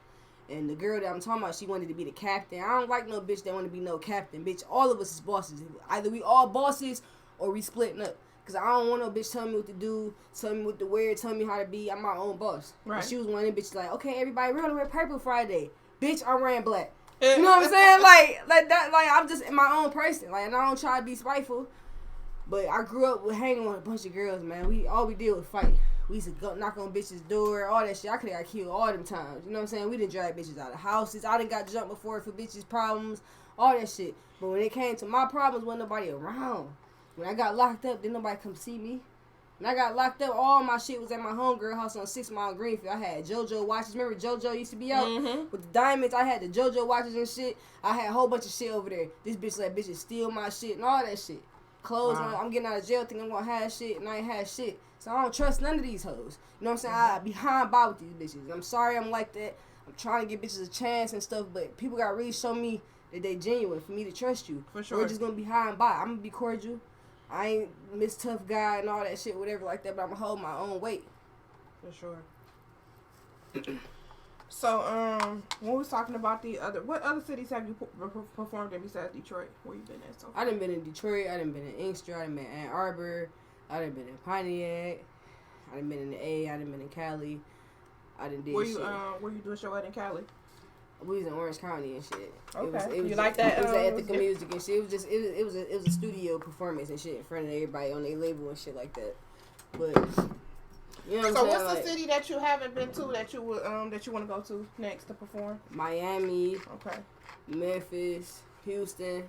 And the girl that I'm talking about, she wanted to be the captain. I don't like no bitch that want to be no captain. Bitch, all of us is bosses. Either we all bosses or we splitting up. Because I don't want no bitch telling me what to do, telling me what to wear, telling me how to be. I'm my own boss. Right. And she was one of them bitches like, okay, everybody, we're going to wear purple Friday. Bitch, I'm wearing black. You know what I'm saying? Like that. Like, I'm just my own person. Like, and I don't try to be spiteful. But I grew up with hanging with a bunch of girls, man. All we did was fight. We used to go knock on bitches' door, all that shit. I could have got killed all them times. You know what I'm saying? We didn't drag bitches out of houses. I done got jumped before for bitches' problems, all that shit. But when it came to my problems, wasn't nobody around. When I got locked up, didn't nobody come see me. When I got locked up, all my shit was at my homegirl house on 6 Mile Greenfield. I had JoJo watches. Remember JoJo used to be out with the diamonds? I had the JoJo watches and shit. I had a whole bunch of shit over there. This bitch let bitches steal my shit and all that shit. Clothes, I'm getting out of jail thinking I'm gonna have shit, and I ain't had shit. So I don't trust none of these hoes. You know what I'm saying? I behind by with these bitches. I'm sorry I'm like that. I'm trying to give bitches a chance and stuff, but people gotta really show me that they genuine for me to trust you. For sure. We're just gonna be high and by. I'm gonna be cordial. I ain't Miss Tough Guy and all that shit, whatever like that, but I'm gonna hold my own weight. For sure. So, when we was talking about what other cities have you performed in besides Detroit? Where you been at so far? I done been in Detroit. I done been in Inkster. I done been in Ann Arbor. I done been in Pontiac. I done been in the A. I done been in Cali. I done did shit. Where you doing show at in Cali? We was in Orange County and shit. Okay. It was you like that? It was ethical music and shit. It was just it was a studio performance and shit in front of everybody on their label and shit like that. But you know what I'm saying? So what's the city that you haven't been to that you would that you want to go to next to perform? Miami. Okay. Memphis, Houston.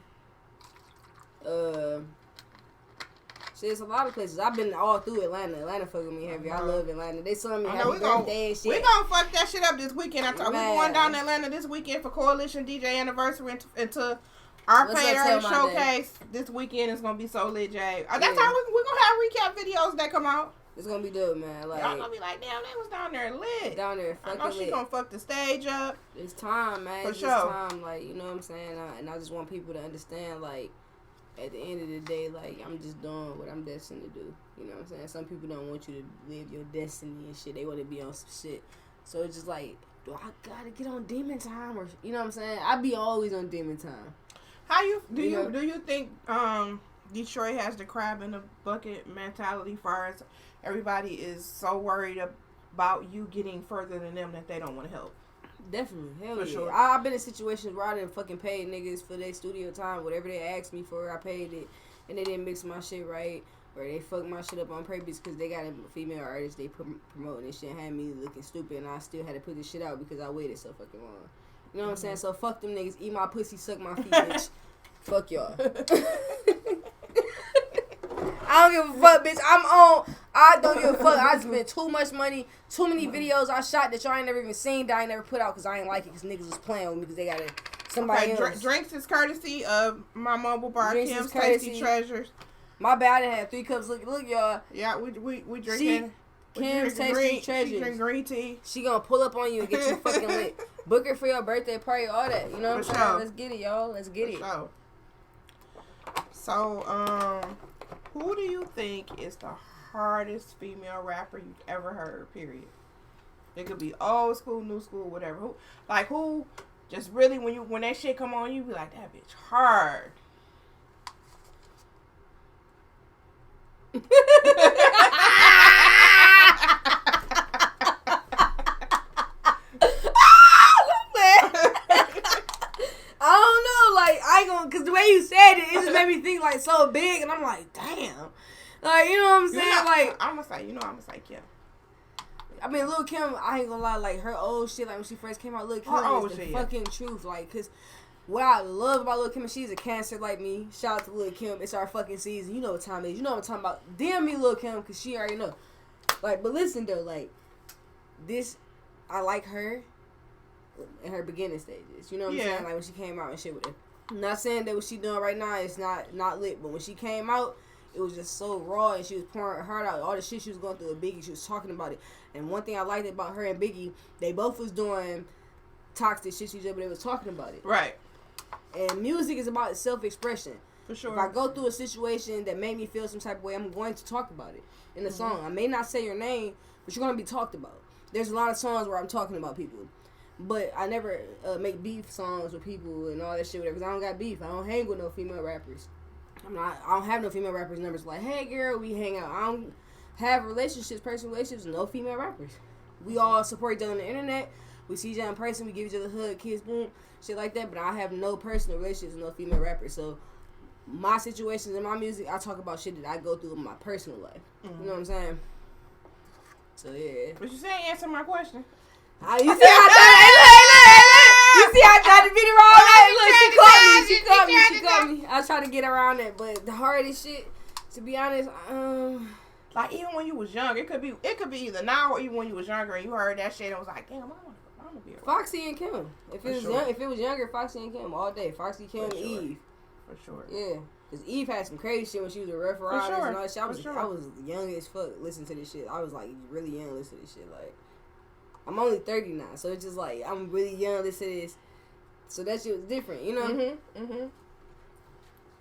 Shit, it's a lot of places. I've been all through Atlanta. Atlanta fuck with me heavy. I love Atlanta. They saw me happy birthday and shit. We gonna fuck that shit up this weekend. We going down to Atlanta this weekend for Coalition DJ anniversary into our Pay Showcase. This weekend is gonna be so lit, Jade. That's how we're gonna have recap videos that come out. It's gonna be dope, man. Like, y'all gonna be like, damn, they was down there lit. Down there, fucking lit. I know she gonna fuck the stage up. It's time, man. For sure. It's time, like, you know what I'm saying? And I just want people to understand, like, at the end of the day, like, I'm just doing what I'm destined to do. You know what I'm saying? Some people don't want you to live your destiny and shit. They want to be on some shit. So it's just like, do I gotta get on demon time? Or, you know what I'm saying? I be always on demon time. Do you think Detroit has the crab in the bucket mentality far as everybody is so worried about you getting further than them that they don't want to help? Definitely. Hell for yeah. Sure. I've been in situations where I didn't fucking pay niggas for their studio time. Whatever they asked me for, I paid it. And they didn't mix my shit right. Or they fucked my shit up on purpose because they got a female artist they promoting this shit and had me looking stupid. And I still had to put this shit out because I waited so fucking long. You know what I'm saying? So fuck them niggas. Eat my pussy, suck my feet, bitch. Fuck y'all. I don't give a fuck, bitch. I don't give a fuck. I spent too much money, too many videos I shot that y'all ain't never even seen that I ain't never put out because I ain't like it because niggas was playing with me because they got somebody else. Drinks is courtesy of my mobile bar, Kim's Tasty Treasures. My bad, I done had 3 cups. Look, y'all. Yeah, we drinking. Kim's Tasty Treasures. She drink green tea. She gonna pull up on you and get you fucking lit. Book her for your birthday party, all that. You know what I'm saying? Let's get it, y'all. Let's get it. Sure. So, who do you think is the hardest female rapper you've ever heard, period? It could be old school, new school, whatever. Who just really, when that shit come on, you be like, that bitch hard. I don't know, like, I ain't gonna, cause the way you said it just made me think like so big, and I'm like, damn, like, you know what I'm saying? I'm gonna say Kim. I mean, Lil' Kim, I ain't gonna lie, like, her old shit, like, when she first came out, Lil' Kim is the fucking truth, like, cause what I love about Lil' Kim is she's a Cancer like me. Shout out to Lil' Kim, it's our fucking season, you know what time it is, you know what I'm talking about. DM me Lil' Kim, cause she already know. Like, but listen though, like, this, I like her in her beginning stages, you know what I'm saying? Like, when she came out and shit with it. I'm not saying that what she doing right now is not lit, but when she came out, it was just so raw, and she was pouring her heart out. All the shit she was going through with Biggie, she was talking about it. And one thing I liked about her and Biggie, they both was doing toxic shit, but they was talking about it. Right. And music is about self-expression. For sure. If I go through a situation that made me feel some type of way, I'm going to talk about it in the song. I may not say your name, but you're going to be talked about. There's a lot of songs where I'm talking about people. But I never make beef songs with people and all that shit, whatever. Cause I don't got beef. I don't hang with no female rappers. I don't have no female rappers numbers like, hey girl, we hang out. I don't have relationships, personal relationships with no female rappers. We all support each other on the internet. We see each other in person. We give each other a hug, kiss, boom, shit like that. But I have no personal relationships with no female rappers. So my situations in my music, I talk about shit that I go through in my personal life. Mm-hmm. You know what I'm saying? So yeah. But you saying answer my question. You see how I tried to beat her all night? Look, she caught me. I was trying to get around that, but the hardest shit, to be honest, like even when you was younger, it could be either now or even when you was younger and you heard that shit and was like, damn, I want to be a Foxy and Kim. If it was younger, Foxy and Kim all day. Foxy, Kim, and Eve. For sure. Yeah. Because Eve had some crazy shit when she was a referee and all that shit. I was young as fuck listening to this shit. I was like really young listening to this shit. Like, I'm only 30 now, so it's just like I'm really young listening to this. So that shit was different, you know?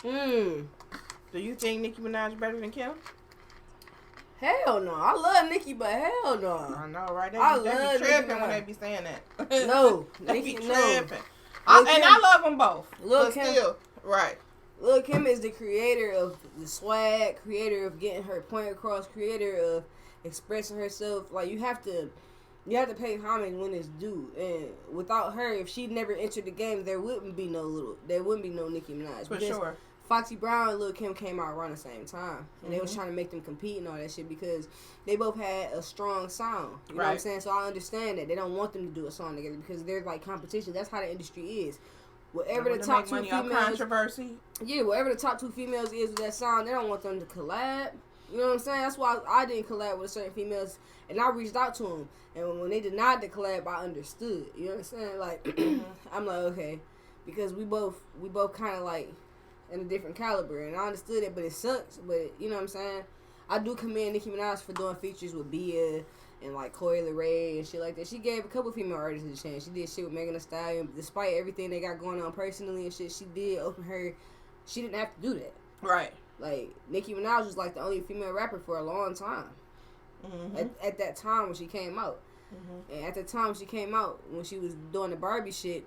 Do you think Nicki Minaj better than Kim? Hell no. I love Nicki, but hell no. I know, right? They be tripping when they be saying that. No. They Nicki, be no. tripping. I love them both. Lil' Kim, still, right. Lil' Kim is the creator of the swag, creator of getting her point across, creator of expressing herself. Like, you have to pay homage when it's due. And without her, if she never entered the game, there wouldn't be no Nicki Minaj. For sure. Foxy Brown and Lil' Kim came out around the same time. And they was trying to make them compete and all that shit because they both had a strong sound. You know what I'm saying? So I understand that. They don't want them to do a song together because they're like competition. That's how the industry is. Whatever the top two females... controversy. Yeah, whatever the top two females is with that sound, they don't want them to collab. You know what I'm saying? That's why I didn't collab with certain females. And I reached out to them. And when they denied the collab, I understood. You know what I'm saying? Like, I'm like, okay. Because we both kind of like... in a different caliber, and I understood it, but it sucks. But you know what I'm saying? I do commend Nicki Minaj for doing features with Bia and like Coi Leray and shit like that. She gave a couple female artists a chance. She did shit with Megan Thee Stallion, despite everything they got going on personally and shit. She did open her. She didn't have to do that. Right. Like Nicki Minaj was like the only female rapper for a long time. At that time when she came out, and at the time she came out when she was doing the Barbie shit.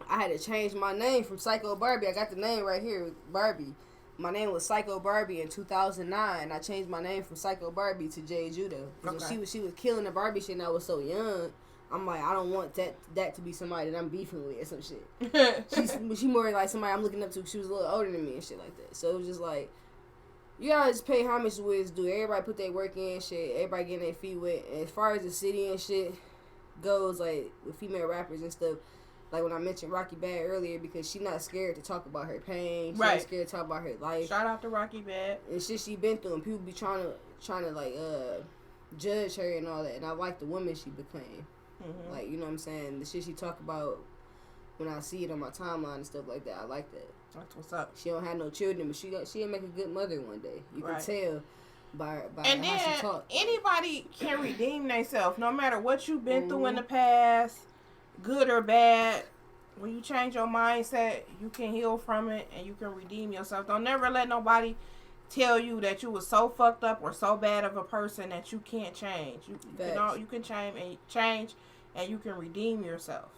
I had to change my name from Psycho Barbie. I got the name right here, Barbie. My name was Psycho Barbie in 2009. I changed my name from Psycho Barbie to Jade Judo. Because when she was killing the Barbie shit and I was so young, I'm like, I don't want that to be somebody that I'm beefing with or some shit. She more like somebody I'm looking up to. She was a little older than me and shit like that. So it was just like, you gotta just pay homage to what it's due. Everybody put their work in, shit. Everybody getting their feet wet. And as far as the city and shit goes, like, with female rappers and stuff, like when I mentioned Rocky Bad earlier, because she's not scared to talk about her pain. She's not scared to talk about her life. Shout out to Rocky Bad. And shit she been through, and people be trying to like judge her and all that. And I like the woman she became. Like, you know what I'm saying? The shit she talk about when I see it on my timeline and stuff like that, I like that. That's what's up. She don't have no children, but she'll make a good mother one day. You can tell by and how then she talk. Anybody can redeem themselves, no matter what you've been through in the past. Good or bad, when you change your mindset, you can heal from it and you can redeem yourself. Don't never let nobody tell you that you was so fucked up or so bad of a person that you can't change. You can change and you can redeem yourself.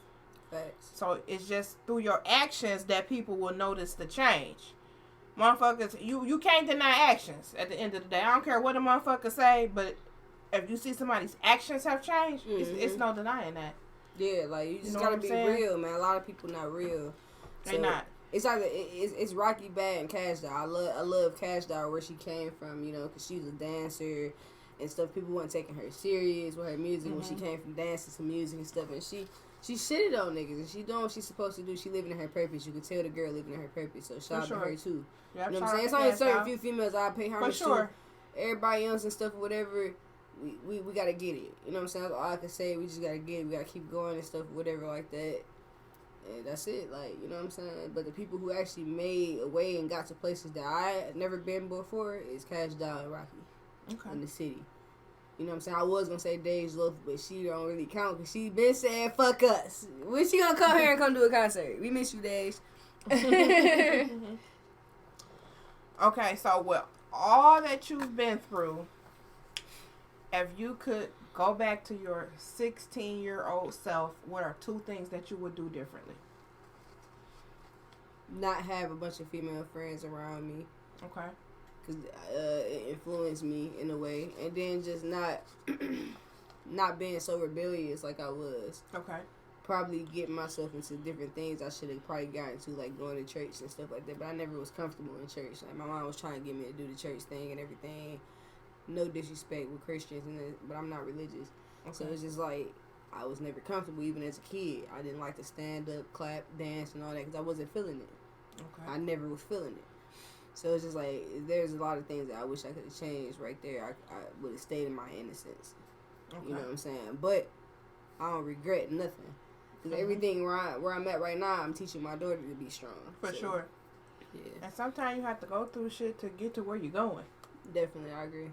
Facts. So it's just through your actions that people will notice the change. Motherfuckers, you can't deny actions at the end of the day. I don't care what a motherfucker say, but if you see somebody's actions have changed, it's no denying that. Yeah, like you just gotta be real, man. A lot of people not real. They not. It's like it's Rocky Bad and Cash Doll. I love Cash Doll where she came from, you know, because she was a dancer and stuff. People weren't taking her serious with her music when she came from dancing to music and stuff. And she shitted on niggas and she doing what she's supposed to do. She living in her purpose. You can tell the girl living in her purpose. So shout out to her too. Yep, you know what I'm saying? It's only certain few females I pay homage to. Everybody else and stuff, whatever. We gotta get it. You know what I'm saying? That's all I can say. We just gotta get it. We gotta keep going and stuff, whatever like that. And that's it. Like, you know what I'm saying? But the people who actually made a way and got to places that I had never been before is Cash Doll and Rocky in the city. You know what I'm saying? I was gonna say Dave's Loaf, but she don't really count because she been saying fuck us. When she gonna come here and come do a concert? We miss you, Dave. Okay, so with all that you've been through, if you could go back to your 16-year-old self, what are 2 things that you would do differently? Not have a bunch of female friends around me. Okay. Because it influenced me in a way. And then just not being so rebellious like I was. Okay. Probably getting myself into different things I should have probably gotten to, like going to church and stuff like that. But I never was comfortable in church. Like my mom was trying to get me to do the church thing and everything. No disrespect with Christians, but I'm not religious. Okay. So it's just like I was never comfortable even as a kid. I didn't like to stand up, clap, dance, and all that because I wasn't feeling it. Okay. I never was feeling it. So it's just like there's a lot of things that I wish I could have changed right there. I would have stayed in my innocence. Okay. You know what I'm saying? But I don't regret nothing. Because everything where I'm at right now, I'm teaching my daughter to be strong. For sure. Yeah. And sometimes you have to go through shit to get to where you're going. Definitely, I agree.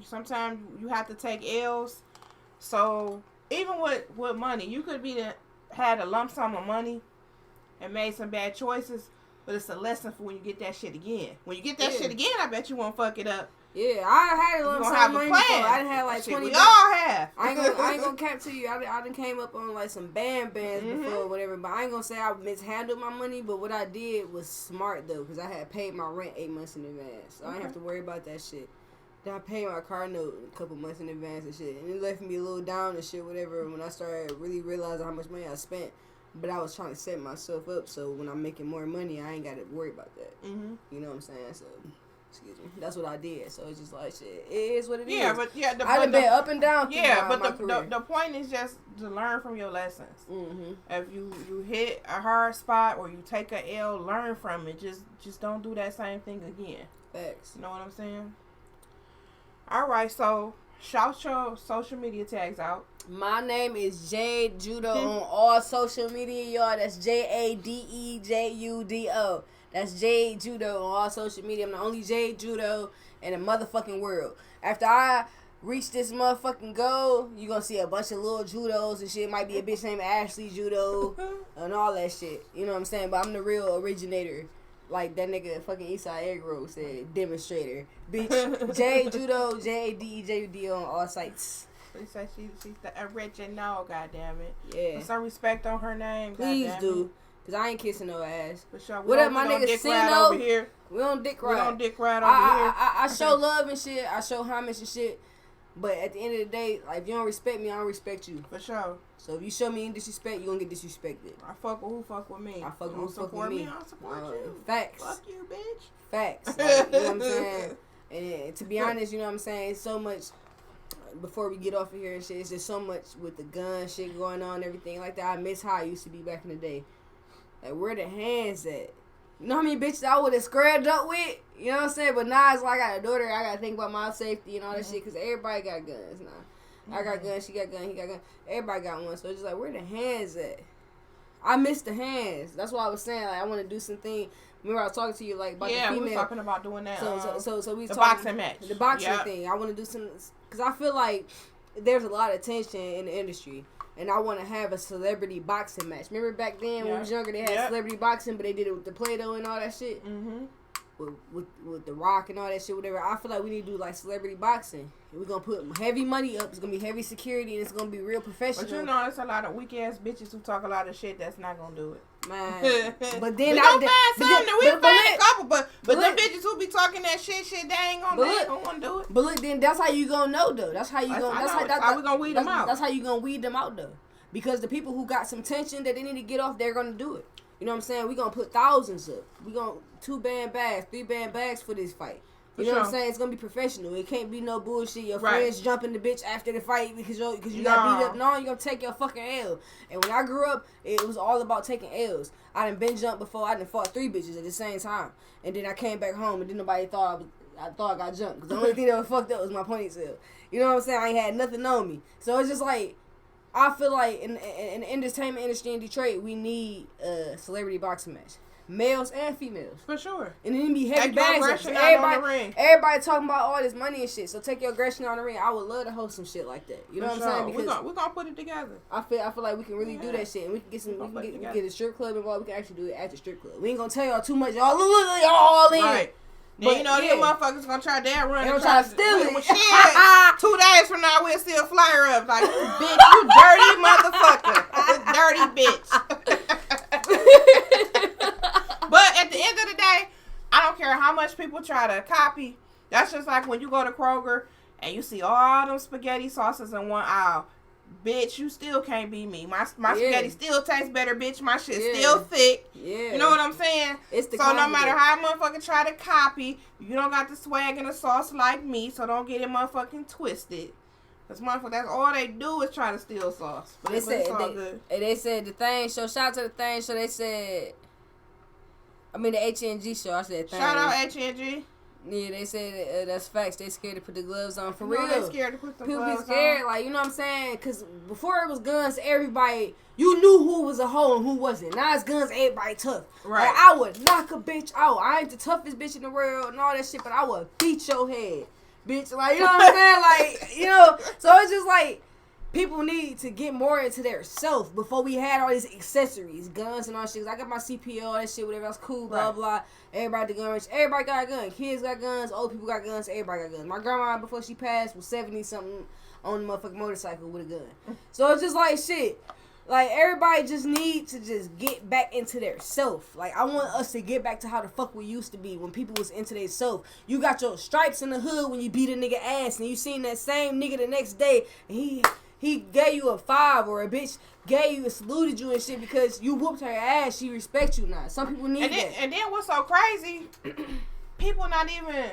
Sometimes you have to take L's. So even with money, you could had a lump sum of money and made some bad choices, but it's a lesson for when you get that shit again. When you get that shit again, I bet you won't fuck it up. Yeah, I had a lump sum of money before. I done had like shit, 20. We all have. I ain't gonna cap to you. I done came up on like some bands before or whatever, but I ain't gonna say I mishandled my money, but what I did was smart though, because I had paid my rent 8 months in advance. So I didn't have to worry about that shit. Then I paid my car note a couple months in advance and shit. And it left me a little down and shit, whatever, when I started really realizing how much money I spent. But I was trying to set myself up so when I'm making more money, I ain't got to worry about that. You know what I'm saying? So, excuse me. That's what I did. So it's just like, shit, it is what it is. I've been up and down through my the point is just to learn from your lessons. If you hit a hard spot or you take a L, learn from it. Just don't do that same thing again. Facts. You know what I'm saying? All right, so shout your social media tags out. My name is Jade Judo on all social media, y'all. That's JADEJUDO. That's Jade Judo on all social media. I'm the only Jade Judo in the motherfucking world. After I reach this motherfucking goal, you gonna see a bunch of little Judos and shit. Might be a bitch named Ashley Judo and all that shit. You know what I'm saying? But I'm the real originator. Like that nigga fucking Eastside Egg Roll said, demonstrator. Bitch, J Judo, JADEJUDO on all sites. She said she's the original, goddammit. Yeah. Put some respect on her name, please do. Cause I ain't kissing no ass. For sure. What up, my nigga Sino? Over here. We don't dick ride. We don't dick ride over here. I show love and shit. I show homage and shit. But at the end of the day, like, if you don't respect me, I don't respect you. For sure. So if you show me any disrespect, you gonna get disrespected. I fuck with who fuck with me. I fuck with who fuck with me. I support you. Facts. Fuck you, bitch. Facts. Like, you know what I'm saying? And to be honest, you know what I'm saying? It's so much. Before we get off of here and shit, it's just so much with the gun shit going on and everything like that. I miss how I used to be back in the day. Like, where the hands at? You know how many bitches I would have scrubbed up with? You know what I'm saying? But now it's like I got a daughter. I got to think about my safety and all that shit because everybody got guns now. I got guns. She got guns. He got guns. Everybody got one. So it's just like, where the hands at? I miss the hands. That's why I was saying, like, I want to do something. Remember I was talking to you, like, about the female. Yeah, we was talking about doing that. So we the talking, boxing match. The boxing thing. I want to do some, because I feel like there's a lot of tension in the industry. And I want to have a celebrity boxing match. Remember back then when we was younger, they had celebrity boxing, but they did it with the Play-Doh and all that shit? With the Rock and all that shit, whatever. I feel like we need to do, like, celebrity boxing. And we're going to put heavy money up. It's going to be heavy security, and it's going to be real professional. But you know, there's a lot of weak-ass bitches who talk a lot of shit that's not going to do it. Man. But then we find a couple, but them bitches who be talking that shit, they ain't gonna want to do it. But look, then that's how you gonna know though. That's how we gonna weed them out. That's how you gonna weed them out though. Because the people who got some tension that they need to get off, they're gonna do it. You know what I'm saying? We gonna put thousands up. We gonna 2-band bags, 3-band bags for this fight. You know what I'm saying? It's gonna be professional. It can't be no bullshit. Your friends jumping the bitch after the fight because you got beat up. No, you gonna take your fucking L. And when I grew up, it was all about taking L's. I done been jumped before. I done fought 3 bitches at the same time. And then I came back home and then nobody thought I got jumped. Because the only thing that was fucked up was my ponytail. You know what I'm saying? I ain't had nothing on me. So it's just like, I feel like in the entertainment industry in Detroit, we need a celebrity boxing match. Males and females. For sure. And then be heavy bags. So everybody talking about all this money and shit. So take your aggression on the ring. I would love to host some shit like that. You know what I'm saying? Because we're gonna put it together. I feel like we can really do that shit. And we can get some we can get a strip club involved. We can actually do it at the strip club. We ain't gonna tell y'all too much. Y'all look all in. Right. Then you know these motherfuckers gonna try to run and try to steal it. Shit, 2 days from now we'll still fly her up like, bitch, you dirty motherfucker, dirty bitch. But at the end of the day, I don't care how much people try to copy. That's just like when you go to Kroger and you see all them spaghetti sauces in one aisle. Bitch, you still can't be me. My spaghetti still tastes better, bitch. My shit still thick. Yeah. You know what I'm saying? So no matter how motherfucker try to copy, you don't got the swag and the sauce like me, so don't get it motherfucking twisted. Cause motherfucker, that's all they do is try to steal sauce. But it's all good. And they said the thing show, shout out to the thing show, they said, I mean the HNG show, I said thing. Shout out HNG. Yeah, they said that's facts. They scared to put the gloves on for real. They scared to put the gloves on. People be scared, like, you know what I'm saying? Because before it was guns, everybody, you knew who was a hoe and who wasn't. Now it's guns, everybody tough. Right. Like, I would knock a bitch out. I ain't the toughest bitch in the world and all that shit, but I would beat your head, bitch. Like, you know what I'm saying? Like, you know, so it's just like, people need to get more into their self before we had all these accessories, guns and all shit. I got my CPO, all that shit, whatever else, cool, blah, blah. Everybody the gun rich. Everybody got a gun. Kids got guns. Old people got guns. Everybody got guns. My grandma, before she passed, was 70-something on the motherfucking motorcycle with a gun. So it's just like, shit. Like, everybody just need to just get back into their self. Like, I want us to get back to how the fuck we used to be when people was into their self. You got your stripes in the hood when you beat a nigga ass, and you seen that same nigga the next day, and he gave you a 5, or a bitch gave you and saluted you and shit because you whooped her ass. She respect you now. Some people need that. And then what's so crazy? People not even.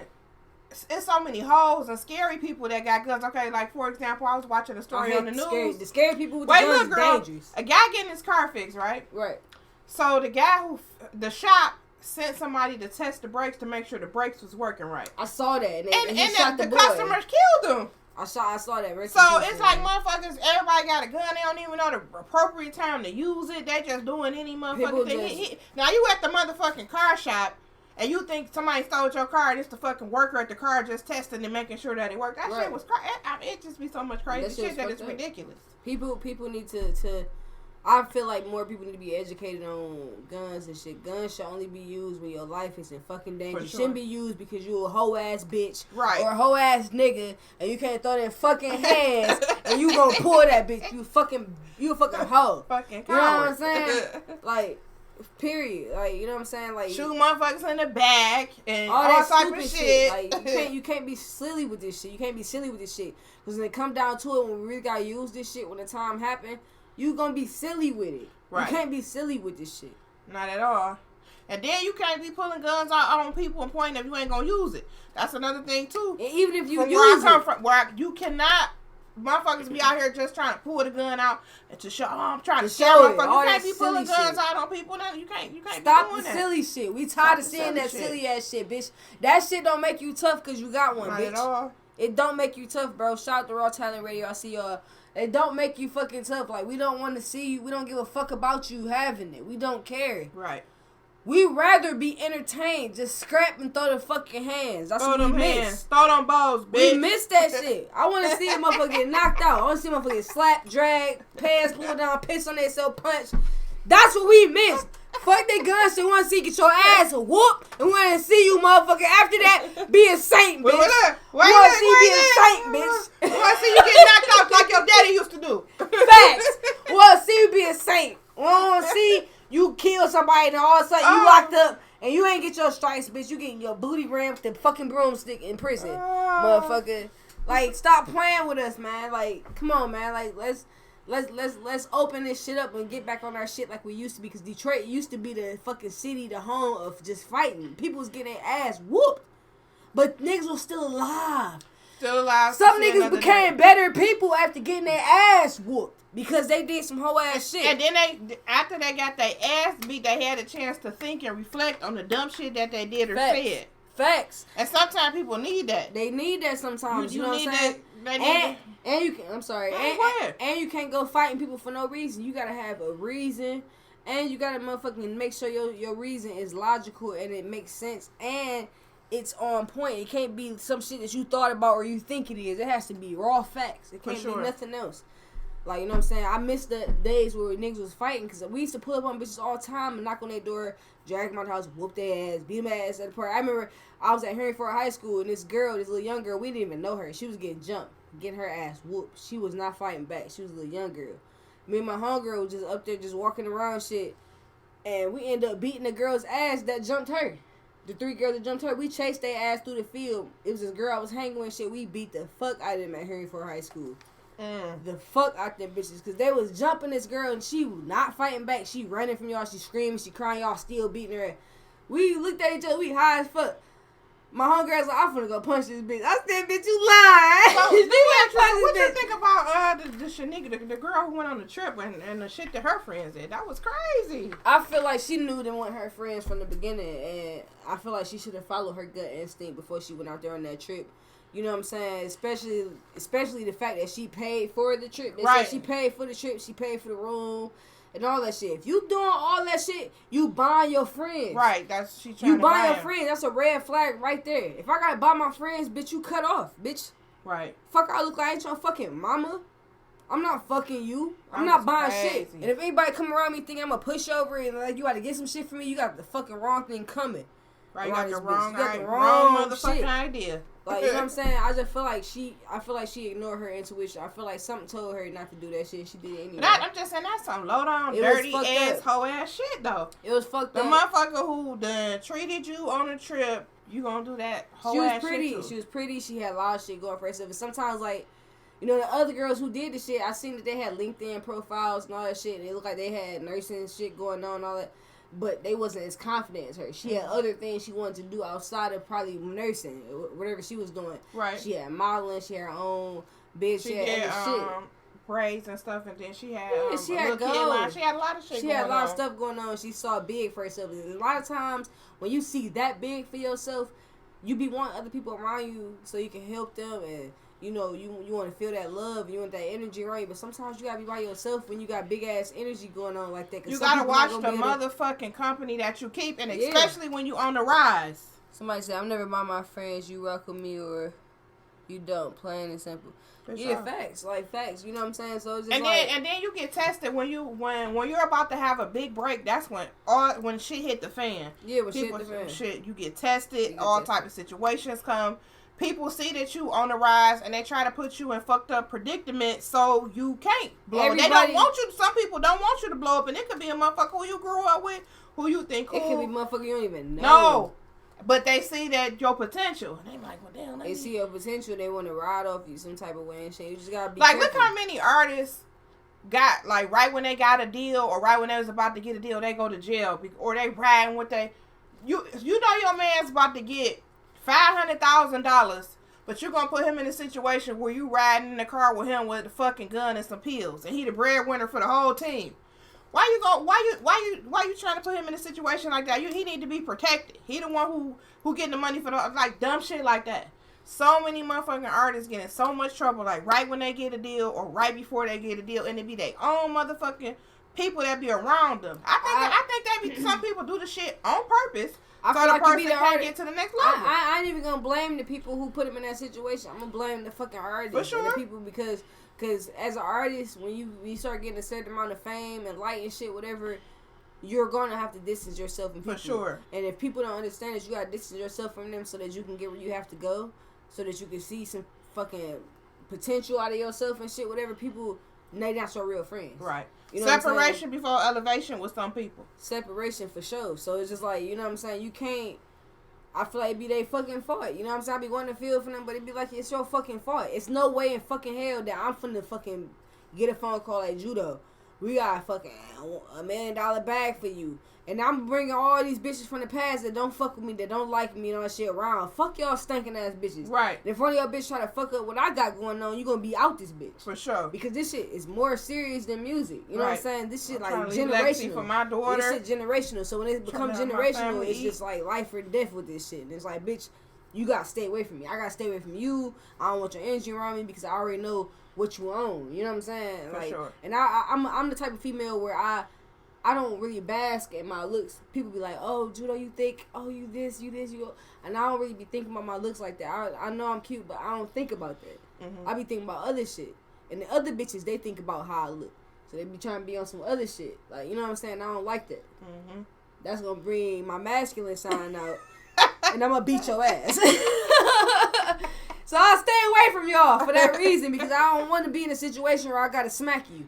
It's so many hoes and scary people that got guns. Okay, like for example, I was watching a story on the news. The scary people with the guns is dangerous. A guy getting his car fixed, right? Right. So the shop sent somebody to test the brakes to make sure the brakes was working right. I saw that, and the customers killed him. I saw that. So it's like motherfuckers, everybody got a gun. They don't even know the appropriate time to use it. They just doing any motherfucking thing. Now you at the motherfucking car shop and you think somebody stole your car and it's the fucking worker at the car just testing and making sure that it worked. That shit was crazy. It just be so much crazy shit that it's ridiculous. People need to I feel like more people need to be educated on guns and shit. Guns should only be used when your life is in fucking danger. Sure. Shouldn't be used because you a hoe ass bitch, right, or a hoe ass nigga, and you can't throw them fucking hands and you gonna pull that bitch. You a fucking hoe. Fucking coward. You know what I'm saying? Like, period. Like, you know what I'm saying? Like, shoot motherfuckers in the back and all that type of shit. Like, you can't be silly with this shit. You can't be silly with this shit. Because when it come down to it, when we really gotta use this shit, when the time happen, you gonna be silly with it. Right. You can't be silly with this shit. Not at all. And then you can't be pulling guns out on people and pointing if you ain't gonna use it. That's another thing too. And even if you you cannot, motherfuckers be out here just trying to pull the gun out and to show. I'm trying to show it. You can't be pulling guns out on people. No, you can't. Stop be doing the silly shit. We tired of seeing that silly ass shit, bitch. That shit don't make you tough because you got one, Not bitch. At all. It don't make you tough, bro. Shout out to Raw Talent Radio. I see y'all. It don't make you fucking tough. Like, we don't want to see you. We don't give a fuck about you having it. We don't care. Right. We rather be entertained. Just scrap and throw the fucking hands. That's what we miss. Throw them balls, bitch. We miss that shit. I want to see a motherfucker get knocked out. I want to see a motherfucker get slapped, dragged, pants pulled down, piss on themselves, punched. That's what we miss. Fuck that guns. So we want to see get your ass whooped. And we want to see you, motherfucker, after that, be a saint, bitch. We want to see you be a saint, bitch. We want to see you get knocked out like your daddy used to do. Facts. We want to see you be a saint. We want to see you kill somebody and all of a sudden you locked up and you ain't get your stripes, bitch. You getting your booty rammed with the fucking broomstick in prison, motherfucker. Like, stop playing with us, man. Like, come on, man. Like, let's open this shit up and get back on our shit like we used to be. Because Detroit used to be the fucking city, the home of just fighting. People was getting their ass whooped, but niggas was still alive. Still alive. Some niggas became better people after getting their ass whooped. Because they did some whole ass shit. And then after they got their ass beat, they had a chance to think and reflect on the dumb shit that they did or said. Facts. And sometimes people need that. They need that sometimes. You know what I'm saying? And you can. I'm sorry. And you can't go fighting people for no reason. You gotta have a reason, and you gotta motherfucking make sure your reason is logical and it makes sense and it's on point. It can't be some shit that you thought about or you think it is. It has to be raw facts. It can't be nothing else. Like, you know what I'm saying? I miss the days where niggas was fighting because we used to pull up on bitches all the time and knock on their door, drag them out the house, whoop their ass, beat them ass at the party. I remember I was at Henry Ford High School and this little young girl, we didn't even know her. She was getting jumped, getting her ass whooped. She was not fighting back. She was a little young girl. Me and my homegirl was just up there just walking around shit. And we ended up beating the girl's ass that jumped her. The 3 girls that jumped her, we chased their ass through the field. It was this girl I was hanging with shit. We beat the fuck out of them at Henry Ford High School. The fuck out them bitches. Because they was jumping this girl and she was not fighting back. She running from y'all. She screaming. She crying. Y'all still beating her. We looked at each other. We high as fuck. My homegirl's like, I'm finna go punch this bitch. I said, bitch, you lying. So, what you think about the Shanika, the girl who went on the trip and the shit that her friends did? That was crazy. I feel like she knew they weren't her friends from the beginning, and I feel like she should have followed her gut instinct before she went out there on that trip. You know what I'm saying? Especially the fact that she paid for the trip. They said she paid for the trip. She paid for the room. And all that shit. If you doing all that shit, you buying your friends. Right, that's she trying to buy You buy your friends. That's a red flag right there. If I gotta buy my friends, bitch, you cut off, bitch. Right. Fuck, I look like I ain't your fucking mama. I'm not fucking you. I'm not buying shit. And if anybody come around me thinking I'm a pushover and like you gotta get some shit from me, you got the fucking wrong thing coming. Right, you got the wrong motherfucking idea. Like, you know what I'm saying? I just feel like she ignored her intuition. I feel like something told her not to do that shit. She did it anyway. I'm just saying that's some low down, dirty ass, hoe ass shit though. It was fucked up. The motherfucker who done treated you on a trip, you gonna do that hoe ass shit too. She was pretty. She had a lot of shit going for herself. And sometimes, like, you know, the other girls who did the shit, I seen that they had LinkedIn profiles and all that shit. And it looked like they had nursing shit going on and all that. But they wasn't as confident as her. She had other things she wanted to do outside of probably nursing, or whatever she was doing. Right. She had modeling. She had her own bitch. She had other shit. Braids and stuff, and then she had she had gold. She had a lot of shit. She had a lot of stuff going on. She saw big for herself. And a lot of times when you see that big for yourself, you be wanting other people around you so you can help them and. You know, you want to feel that love, you want that energy around you, but sometimes you gotta be by yourself when you got big ass energy going on like that. You gotta watch the motherfucking company that you keep, and especially when you on the rise. Somebody said, "I'm never by my friends. You rock with me or you don't." Plain and simple. Sure. Facts, like facts. You know what I'm saying? So it's just and then you get tested when you're about to have a big break. That's when shit hit the fan. Yeah, when shit hit the fan. Shit, you get tested. All type of situations come. People see that you on the rise and they try to put you in fucked up predicament so you can't blow. They don't want you. Some people don't want you to blow up, and it could be a motherfucker who you grew up with, who you think cool. It could be motherfucker you don't even know. No, but they see that your potential. And they like, well, damn. They see your potential. They want to ride off you some type of way and shit. You just gotta be like, careful. look how many artists got like right when they got a deal or right when they was about to get a deal, they go to jail or they riding with you know your man's about to get $500,000, but you're gonna put him in a situation where you riding in the car with him with a fucking gun and some pills, and he the breadwinner for the whole team. Why you trying to put him in a situation like that? He need to be protected. He the one who getting the money for the like dumb shit like that. So many motherfucking artists get in so much trouble, like right when they get a deal or right before they get a deal, and it be their own motherfucking people that be around them. I think some people do the shit on purpose. So the person can't get to the next level. I ain't even gonna blame the people who put him in that situation. I'm gonna blame the fucking artists and the people because as an artist, when you start getting a certain amount of fame and light and shit, whatever, you're gonna have to distance yourself from people. For sure. And if people don't understand that, you gotta distance yourself from them so that you can get where you have to go, so that you can see some fucking potential out of yourself and shit. Whatever, people, they not your real friends. Right. You know Separation before elevation with some people. Separation for sure. So it's just like, you know what I'm saying? You can't. I feel like it be they fucking fault. You know what I'm saying? I be wanting to feel for them, but it be like, it's your fucking fault. It's no way in fucking hell that I'm finna fucking get a phone call like, Judo, we got fucking $1 million bag for you. And I'm bringing all these bitches from the past that don't fuck with me, that don't like me and all that shit around. Fuck y'all stinking ass bitches. Right. And if one of y'all bitches try to fuck up what I got going on, you gonna be out this bitch. For sure. Because this shit is more serious than music. You know what I'm saying? This shit like generational. For my daughter. This shit generational. So when it becomes generational, it's just like life or death with this shit. And it's like, bitch, you gotta stay away from me. I gotta stay away from you. I don't want your energy around me because I already know what you own. You know what I'm saying? For like, sure. And I'm the type of female where I don't really bask at my looks. People be like, oh, Judo, you thick. Oh, you this, you go. And I don't really be thinking about my looks like that. I know I'm cute, but I don't think about that. Mm-hmm. I be thinking about other shit. And the other bitches, they think about how I look. So they be trying to be on some other shit. Like, you know what I'm saying? I don't like that. Mm-hmm. That's going to bring my masculine side out. And I'm going to beat your ass. So I'll stay away from y'all for that reason. Because I don't want to be in a situation where I got to smack you.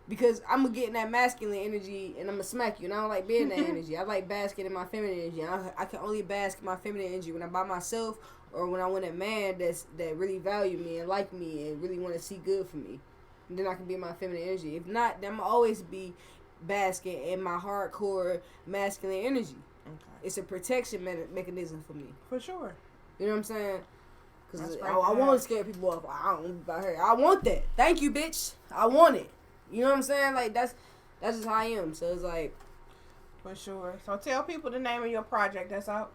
Because I'm going to get in that masculine energy and I'm going to smack you. And I don't like being in that energy. I like basking in my feminine energy. I can only bask in my feminine energy when I'm by myself or when I want a man that really value me and like me and really want to see good for me. And then I can be in my feminine energy. If not, then I'm going to always be basking in my hardcore masculine energy. Okay. It's a protection mechanism for me. For sure. You know what I'm saying? Because I want to scare people off. I don't know about her. I want that. Thank you, bitch. I want it. You know what I'm saying? Like, that's just how I am. So it's like... For sure. So tell people the name of your project that's out.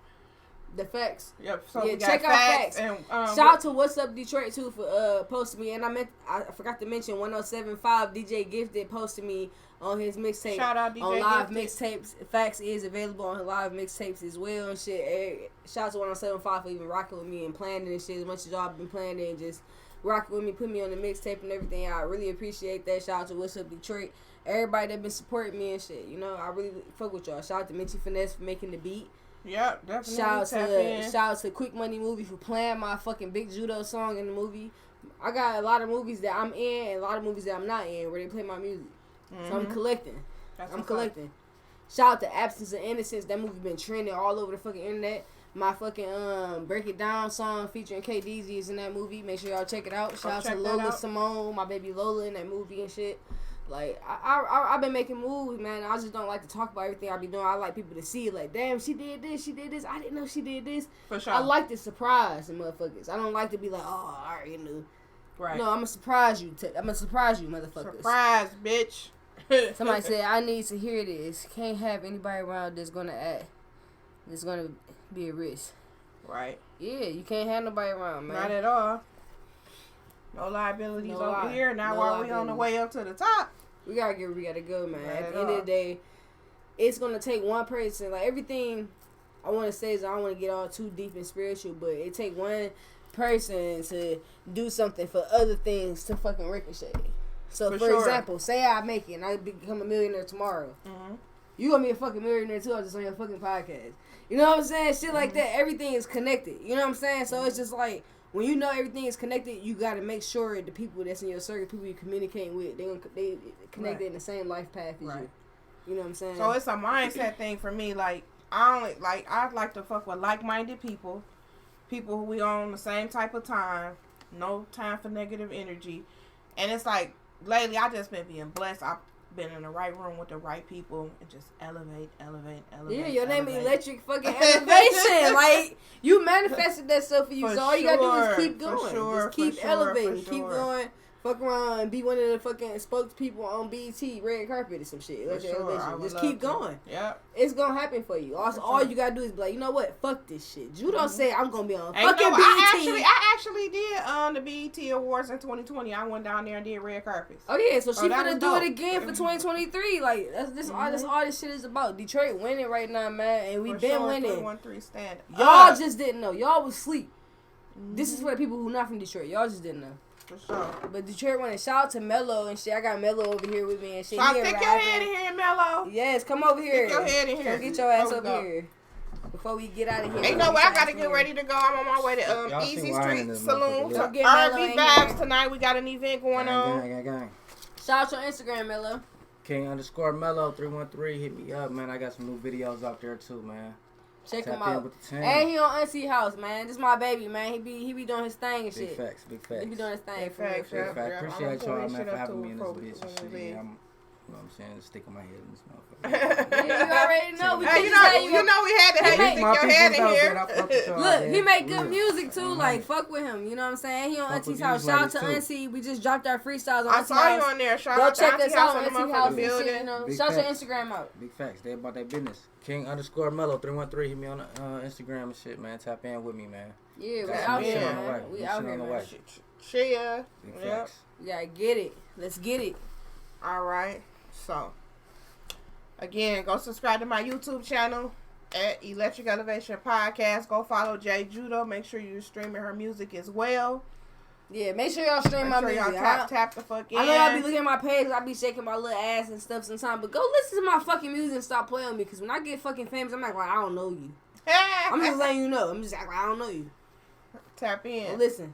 The Facts. Yep. So yeah, we got check out Facts. And, shout out to What's Up Detroit too for posting me. And I forgot to mention 107.5 DJ Gifted posted me on his mixtape. Shout out DJ on live Gifted. Mixtapes. Facts is available on live mixtapes as well and shit. Shout out to 107.5 for even rocking with me and planning and shit. As much as y'all been planning and just rocking with me, put me on the mixtape and everything. I really appreciate that. Shout out to What's Up Detroit. Everybody that been supporting me and shit. You know, I really fuck with y'all. Shout out to Minty Finesse for making the beat. Yeah, definitely. Shout out to Quick Money Movie for playing my fucking big Judo song in the movie. I got a lot of movies that I'm in and a lot of movies that I'm not in where they play my music. Mm-hmm. So I'm collecting. I'm collecting. Shout out to Absence of Innocence. That movie been trending all over the fucking internet. My fucking Break It Down song featuring KDZ is in that movie. Make sure y'all check it out. Shout out to Lola Simone, my baby Lola in that movie and shit. Like, I've been making moves, man. I just don't like to talk about everything I be doing. I like people to see it. Like, damn, she did this. I didn't know she did this. For sure. I like to surprise the motherfuckers. I don't like to be like, oh, I already knew. Right. No, I'm going to surprise you. I'm going to surprise you, motherfuckers. Surprise, bitch. Somebody said, I need to hear this. Can't have anybody around that's going to act. That's going to be a risk. Right. Yeah, you can't have nobody around, man. Not at all. No liabilities over here. Now while we on the way up to the top. We gotta get where we gotta go, man. At the end of the day, it's gonna take one person. Like, everything I want to say is I don't want to get all too deep and spiritual, but it take one person to do something for other things to fucking ricochet. So, for example, say I make it and I become a millionaire tomorrow. Mm-hmm. You gonna be a fucking millionaire too, or just on your fucking podcast. You know what I'm saying? Shit like that. Everything is connected. You know what I'm saying? So it's just like, when you know everything is connected, you got to make sure the people that's in your circle, people you communicating with, they connected in the same life path as you. You know what I'm saying? So it's a mindset thing for me. Like, I like to fuck with like-minded people who we on the same type of time. No time for negative energy. And it's like, lately I just been being blessed. I've been in the right room with the right people and just elevate. Yeah, your name is Electric fucking Elevation. Like, you manifested that stuff for you. So all you gotta do is keep going. Just keep elevating. Keep going. Fuck around and be one of the fucking spokespeople on BET red carpet or some shit. Just keep going. Yeah, it's gonna happen for you. Also, all you gotta do is be like, you know what? Fuck this shit. Judo say I'm gonna be on fucking BET. I actually did the BET Awards in 2020. I went down there and did red carpets. Oh yeah, so she gonna do it again for 2023. Like, that's all this shit is about. Detroit winning right now, man, and we've been winning. 3-1-3 stand. Y'all just didn't know. Y'all was asleep. This is for the people who not from Detroit. Y'all just didn't know. For sure. But Detroit winning. Shout out to Mello and shit. I got Mello over here with me and shit. So stick your head in here, Mello. Yes, come over here. Stick your head in here. Come get your ass over here. Before we get out of here. Ain't no way. I gotta get ready to go. I'm on my way to Easy Street Saloon. So get R&B Vibes tonight. We got an event going on. Gang. Shout out to Instagram, Mello. King_Mello 313. Hit me up, man. I got some new videos out there too, man. Check him out. And he on Auntie House, man. This my baby, man. He be doing his thing and shit. Big facts. He be doing his thing. Big facts. Appreciate y'all, man, for having me in this bitch and shit. You know what I'm saying? Sticking my head in this motherfucker. Yeah, you already know. You know we had to have you stick your head in here. Look, he make good music too. Like, fuck with him. You know what I'm saying? He on Auntie's House. Shout out to Auntie. We just dropped our freestyles on Auntie's House. I saw you on there. Shout out to Auntie House on the motherfucking building. You know, shout your Instagram out. Big facts. They about that business. King_Mello 313. Hit me on Instagram and shit, man. Tap in with me, man. Yeah, we out here, man. We out here, man. Share. Big facts. We gotta get it. Let's get it. All right. So, again, go subscribe to my YouTube channel at Electric Elevation Podcast. Go follow Jade Judo. Make sure you're streaming her music as well. Yeah, make sure y'all stream my music. Y'all tap the fuck in. I know y'all be looking at my page. I be shaking my little ass and stuff sometimes. But go listen to my fucking music and stop playing with me. Because when I get fucking famous, I'm like, I don't know you. I'm just letting you know. I'm just like, I don't know you. Tap in. Well, listen.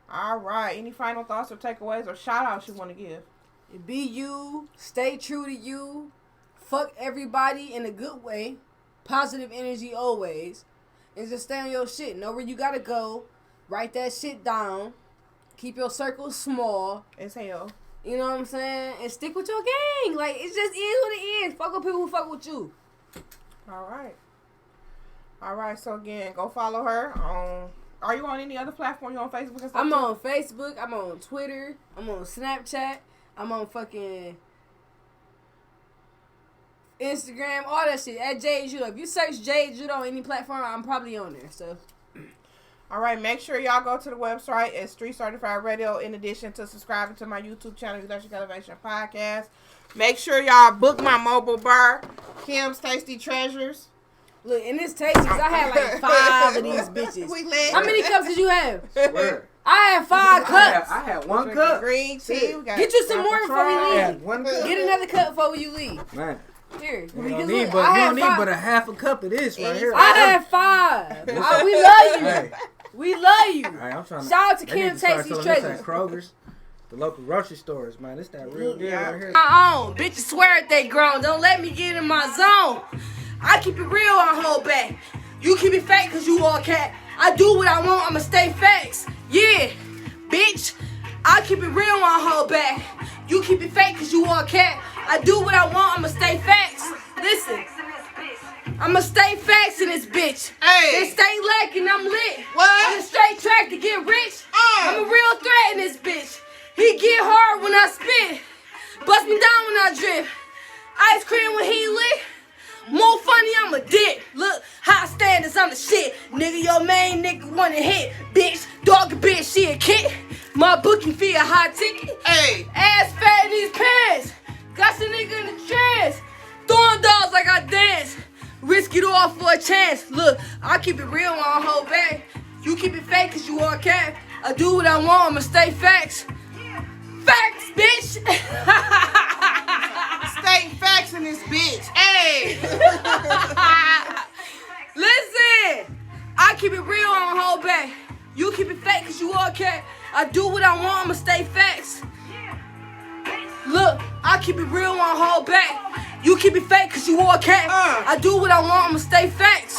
All right. Any final thoughts or takeaways or shout outs you want to give? Be you. Stay true to you. Fuck everybody in a good way. Positive energy always. And just stay on your shit. Know where you gotta go. Write that shit down. Keep your circle small. As hell. You know what I'm saying? And stick with your gang. Like, it just is what it is. Fuck with people who fuck with you. All right. So, again, go follow her on... Are you on any other platform? You on Facebook and stuff? I'm on Facebook. I'm on Twitter. I'm on Snapchat. I'm on fucking Instagram. All that shit. At Jade Judo. If you search Jade Judo on any platform, I'm probably on there. So... All right, make sure y'all go to the website at Street Certified Radio in addition to subscribing to my YouTube channel, Electric Elevation Podcast. Make sure y'all book my mobile bar, Kim's Tasty Treasures. Look, in this Tasties, I had like 5 of these bitches. How many cups did you have? Swear. I had 5 cups. I had 1 cup. Green tea. Get you some more before we leave. I had 1 cup. Get another cup before you leave. Man. Here. You don't need but a half a cup of this right here. I had 5. We love you. Hey. We love you. Right, I'm trying Shout out to Kim Tasty's Treasures. Kroger's, the local grocery stores, man. This that real deal right here. My own. Bitches swear they grown. Don't let me get in my zone. I keep it real, I hold back. You keep it fake cause you all cat. I do what I want, I'ma stay facts. Yeah, bitch. I keep it real, I hold back. You keep it fake cause you all cat. I do what I want, I'ma stay facts. Listen. I'ma stay facts in this bitch. Hey. They stay lacking, I'm lit. What? On a straight track to get rich. I'm a real threat in this bitch. He get hard when I spit. Bust me down when I drip. Ice cream when he lit. More funny, I'm a dick. Look, high standards, I'm the shit. Nigga, your main nigga wanna hit. Bitch, dog a bitch, she a kid. My booking fee a high ticket. Hey. Ass fat in these pants. Got some nigga in the trance. Throwing dogs like I dance. Risk it all for a chance. Look, I keep it real, I don't hold back. You keep it fake cause you all cat. I do what I want, I'ma stay facts. Facts, bitch. Stay facts in this bitch. Hey. Listen, I keep it real, I don't hold back. You keep it fake cause you all cat. I do what I want, I'ma stay facts. Look, I keep it real, I don't hold back. You keep it fake cause you all cat. I do what I want, I'ma stay facts.